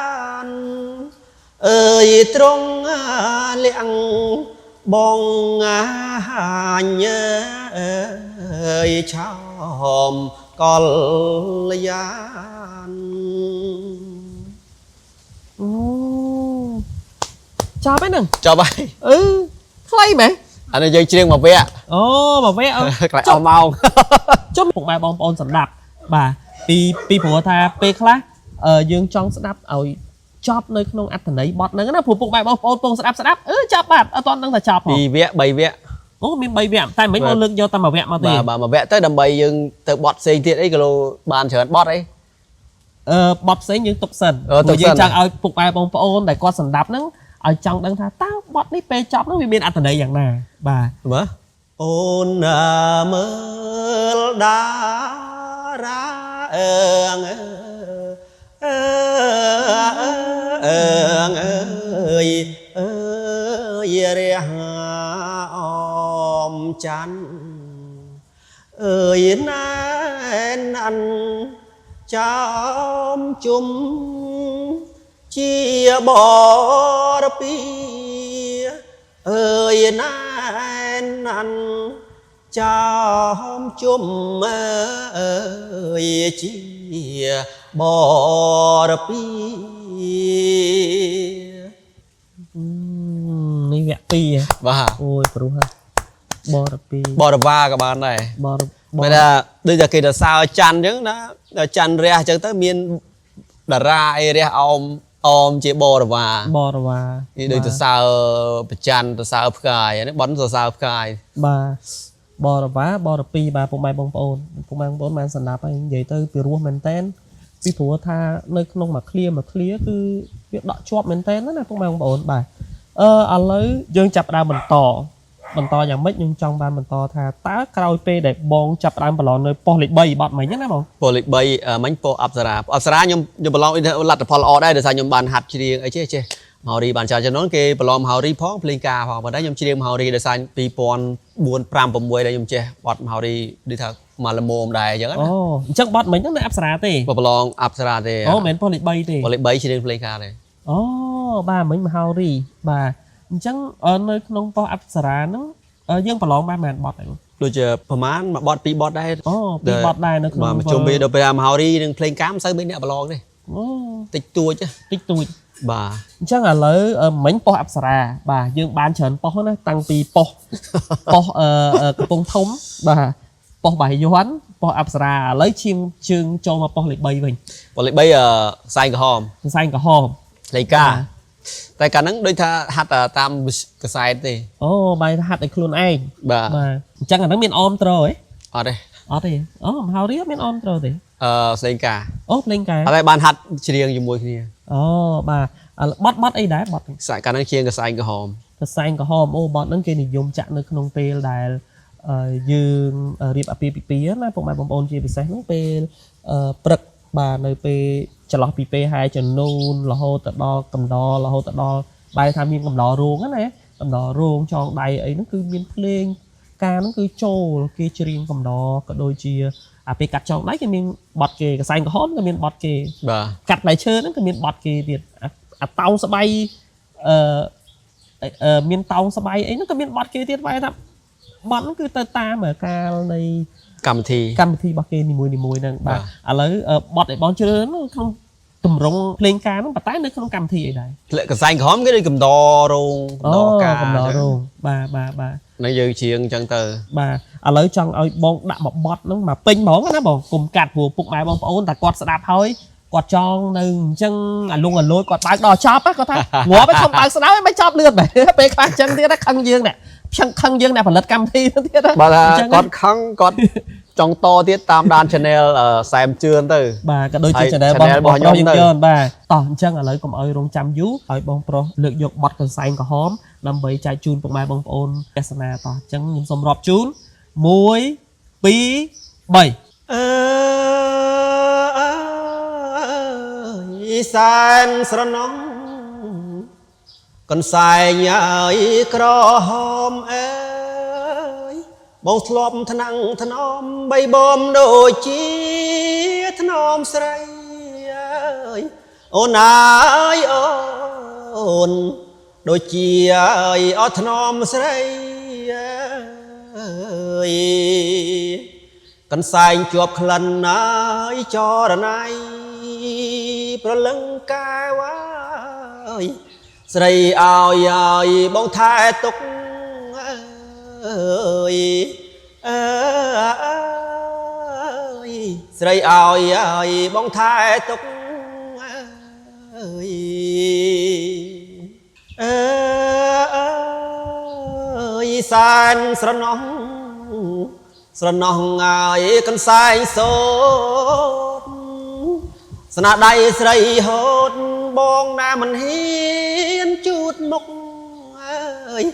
នអើយត្រង់លាក់បងហាញអើយឆោមកលយាន អូចាប់ហើយហ្នឹង ចប់ហើយ ខ្លីមែន អានេះយើងច្រៀងមកវគ្គ អូមកវិញ ខ្លាចអស់ម៉ោង ជុំពុកម៉ែបងប្អូនសម្ដាប់បាទពីព្រោះថាពេលខ្លះយើងចង់ស្ដាប់ឲ្យចប់នៅក្នុងអត្ថន័យបទហ្នឹងណាព្រោះពុកម៉ែបងប្អូនពងស្ដាប់ចប់បាទអត់ទាន់ដឹងថាចប់ហ៎ 2 វគ្គ 3 វគ្គ អូមាន3វគ្គតែមិនមកលើកយកតែមួយវគ្គមកទេ បាទមួយវគ្គទៅដើម្បីយើងទៅបត់ផ្សេងទៀតអីគីឡូបានច្រើនបត់អី បទផ្សេងយើងទុកសិន ទុកសិន យើងចង់ឲ្យពុកម៉ែបងប្អូនដែលគាត់សម្ដាប់ហ្នឹងឲ្យចង់ដឹងថាតើបទនេះពេលចប់ហ្នឹងវាមានអត្ថន័យយ៉ាងណាបាទ មើលអូនមើលតារាអើងអើយរះអមច័ន្ទអើយណែនអានចំជុំជាបរពីអើយណែនអានចំជុំអើយជាបរពី នេះវគ្គ2 បាទ អូយព្រោះហ่ะបរពី បរវាក៏បានដែរ បរ មិនថាដូចតែគេទៅសើច័ន្ទអញ្ចឹងណាច័ន្ទរះអញ្ចឹងទៅមានតារាអីរះអមជាបរវា បរវា នេះដូចទៅសើប្រច័ន្ទទៅសើផ្កាយនេះបន់ទៅសើផ្កាយ បាទ បរវ៉ាបរពីបាទពុកម៉ែបងប្អូនបានស្ដាប់ហើយនិយាយទៅពីរោះមែនតែនពីព្រោះថានៅក្នុងមួយឃ្លាគឺវាដកជាប់មែនតែនណាពុកម៉ែបងប្អូនបាទឥឡូវយើងចាប់ផ្ដើមបន្តយ៉ាងម៉េចខ្ញុំចង់បានបន្តថាតើក្រោយពេលដែលបងចាប់ផ្ដើមប្រឡងនៅប៉ុស្តិ៍លេខ3បាត់មិញណាបងប៉ុស្តិ៍លេខ3មិញប៉ុស្តិ៍អប្សរាខ្ញុំប្រឡងលទ្ធផលល្អដែរដោយសារខ្ញុំបានហាត់ច្រៀងអីចេះមហោរីបានច្រើនចំនួនគេប្រឡងមហោរីផងភ្លេងការផងប៉ុន្តែខ្ញុំច្រៀងមហោរីដោយសារ2004 5 6ដែលខ្ញុំចេះបទមហោរីដូចថាមកល្មមដែរអញ្ចឹងណាអូអញ្ចឹងបទមិញហ្នឹងនៅអប្សរាទេប្រឡងអប្សរាទេអូមិនមែនប៉ុស្តិ៍លេខ3ទេប៉ុស្តិ៍លេខ3ច្រៀងភ្លេងការទេអូបាទមិញមហោរីបាទអញ្ចឹងនៅក្នុងប៉ុស្តិ៍អប្សរាហ្នឹងយើងប្រឡងបានប៉ុន្មានបទហើយដូចជាប្រហែលមួយបទពីរបទដែរអូពីរបទដែរនៅក្នុងជុំពីដល់ពេលមហោរីនិងភ្លេងការមិនសូវមានអ្នកប្រឡងទេអូតិចតួចបាទអញ្ចឹងឥឡូវមិញប៉ុស្តិ៍អប្សរាបាទយើងបានច្រើនប៉ុស្តិ៍ណាតាំងពីប៉ុស្តិ៍កំពង់ធំបាទប៉ុស្តិ៍បាយ័នប៉ុស្តិ៍អប្សរាឥឡូវជើងចូលមកប៉ុស្តិ៍លេខ3វិញប៉ុស្តិ៍លេខ3សែងក្រហមភ្លេងការតែកាលហ្នឹងដូចថាហាត់តាមកសែតទេអូបាយហាត់ឲ្យខ្លួនឯងបាទអញ្ចឹងអាហ្នឹងមានអមត្រូហ៎អត់ទេអូមហោរីមានអមត្រូទេភ្លេងការអូភ្លេងការហើយបានហាត់ច្រៀងជាមួយគ្នាអូបាទបត់អីដែរបត់កាលហ្នឹងជាងកសែងក្រហមអូបត់ហ្នឹងគេនិយមចាក់នៅក្នុងពេលដែលយើងរៀបអាពាហ៍ពិពាហ៍ណាពុកម៉ែបងប្អូនជាពិសេសហ្នឹងពេលព្រឹកបាទនៅពេលចន្លោះពីពេលហែចំនួនរហូតទៅដល់កំដររហូតទៅដល់បែរថាមានកំដររោងណាកំដររោងចងដៃអីហ្នឹងគឺមានភ្លេងការហ្នឹងគឺចូលគេច្រៀងកំដរក៏ដូចជាអាពេលកាត់ចងដៃគេមានបត់គេកសែងក្រហមក៏មានបត់គេបាទកាត់ផ្លែឈើហ្នឹងក៏មានបត់គេទៀតអាតោងស្បៃមានតោងស្បៃអីហ្នឹងក៏មានបត់គេទៀតបែរថាបត់ហ្នឹងគឺទៅតាមកាលនៃកម្មវិធីរបស់គេនីមួយហ្នឹងបាទឥឡូវបត់ឲ្យបងជឿហ្នឹងក្នុងតម្រង់ភ្លេងការហ្នឹងប៉ុន្តែនៅក្នុងកម្មវិធីអីដែរកសែងក្រហមគេដូចកំដររោងកំដររោងបាទនឹងយើងច្រៀងអញ្ចឹងទៅបាទឥឡូវចង់ឲ្យបងដាក់មកបត់ហ្នឹងមកពេញហ្មងណាបងកុំកាត់ព្រោះពុកម៉ែបងប្អូនតែគាត់ស្ដាប់ហើយគាត់ចង់នៅអញ្ចឹងអាលងអាលួយគាត់បើកដល់ចប់គាត់ថាងាប់ឯងខំបើកស្ដៅឯងមិនចប់លឿនបែបពេលខ្លះអញ្ចឹងទៀតខឹងយើងអ្នកផលិតកម្មវិធីទៀតបាទគាត់ខឹងគាត់ចង់តទៀតតាមដាន channel សែមជឿនទៅបាទក៏ដូចជា channel របស់ខ្ញុំយើងបាទតោះអញ្ចឹងឥឡូវកុំឲ្យរងចាំយូរឲ្យបងប្រុសលើកយកបទកន្សែងក្រហមដើម្បីចែកជូនពុកម៉ែបងប្អូនទស្សនាតោះអញ្ចឹងខ្ញុំសូមរាប់ជូន1 2 3សែនស្រណំកន្សែងអើយក្រហមអើយបងធ្លាប់ថ្នាំងថ្នមបីបំដូចជាថ្នមស្រីអើយអូនអើយអូនដូចជាអើយអត់ថ្នមស្រីអើយកន្សែងជាប់ក្លិនអើយចរណៃប្រលឹងកែវអើយស្រីឲ្យបងថែទុកអើយស្រីឲ្យបងថែទុកអើយសែនស្រណោះឲ្យកន្សែងសូតស្នាដៃស្រីហូតបងណាមិនហ៊ានជូតមុខអើយ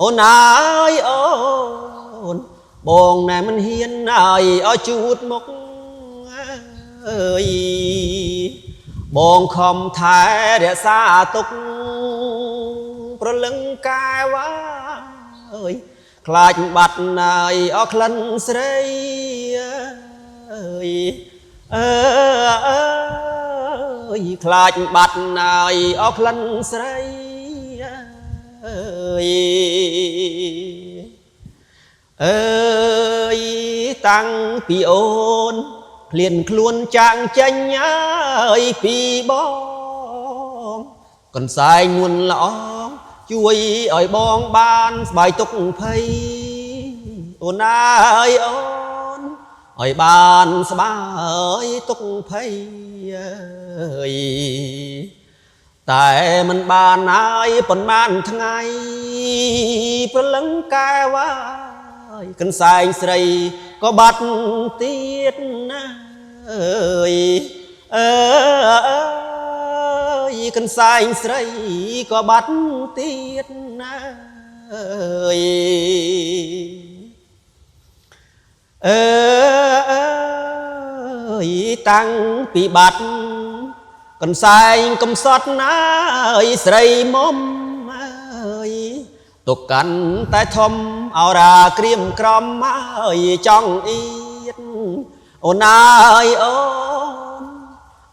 អូនអើយអូនបងណាមិនហ៊ានឲ្យជូតមុខអើយបងខំថែរក្សាទុកប្រលឹងកែវអើយខ្លាចបាត់ណាយអក្លិនស្រីអើយខ្លាចបាត់ណាយអក្លិនស្រីអើយតាំងពីអូនឃ្លានខ្លួនចាងចេញអើយពីបងកន្សែងមុនល្អជួយឲ្យបងបានស្បាយទុកភ័យអូនអើយអូនឲ្យបានស្បាយទុកភ័យអើយតែមិនបានហើយប៉ុន្មានថ្ងៃព្រលឹងកែវ កិនសែងស្រីក៏បាត់ទៀតណាអើយអើយកិនសែងស្រីក៏បាត់ទៀតណាអើយអើយតាំងពីបាត់កន្សែងកំសត់ណាអើយស្រីមុំអើយទុកកាន់តែធំអរាក្រៀមក្រំអើយចង់អៀតអូនអើយអូន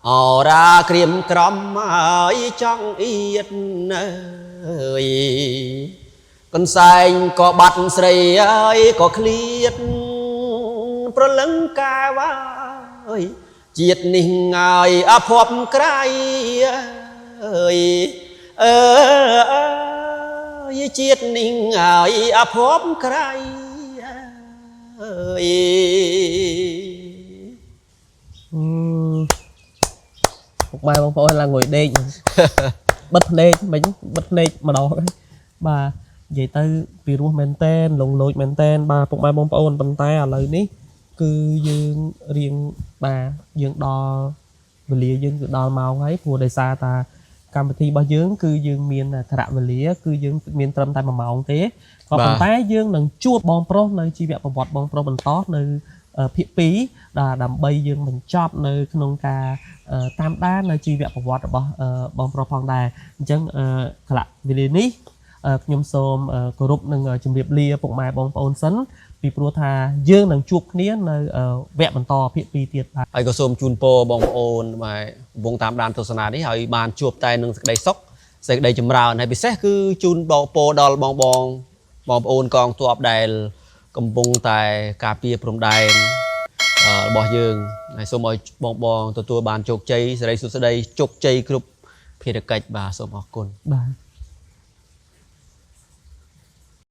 អរាក្រៀមក្រំអើយចង់អៀតអើយកន្សែងក៏បាត់ស្រីអើយក៏ឃ្លៀតប្រលឹងកាវ៉ាអើយជាតិនេះហើយអភ័ព្វក្រៃអើយអើយជាតិនេះហើយអភ័ព្វក្រៃអើយពុកម៉ែបងប្អូនឡើងងុយដេកបិទភ្នែកមិញបិទភ្នែកម្ដងបាទនិយាយទៅពីរោះមែនតែនលងលោចមែនតែនបាទពុកម៉ែបងប្អូនប៉ុន្តែឥឡូវនេះគឺយើងរៀងបាទយើងដល់វេលាយើងគឺដល់ម៉ោងហើយព្រោះដោយសារតាកម្មវិធីរបស់យើងគឺយើងមានថរៈវេលាគឺយើងមានត្រឹមតែ1ម៉ោងទេក៏ប៉ុន្តែយើងនឹងជួបបងប្រុសនៅជីវប្រវត្តិបងប្រុសបន្តនៅភាគ2ដើម្បីយើងបញ្ចប់នៅក្នុងការតាមដាននៅជីវប្រវត្តិរបស់បងប្រុសផងដែរអញ្ចឹងថរៈវេលានេះខ្ញុំសូមគោរពនិងជម្រាបលាពុកម៉ែបងប្អូនសិនពីព្រោះថាយើងនឹងជួបគ្នានៅវគ្គបន្តភាគ2ទៀតបាទហើយក៏សូមជូនពរបងប្អូនបាទកំពុងតាមដានទស្សនានេះហើយបានជួបតែនឹងសេចក្តីសុខសេចក្តីចម្រើនហើយពិសេសគឺជូនពរដល់បងប្អូនកងទ័ពដែលកំពុងតែការពារព្រំដែនរបស់យើងហើយសូមឲ្យបងទទួលបានជោគជ័យសេរីសុខស្តីជោគជ័យគ្រប់ភារកិច្ចបាទសូមអរគុណបាទ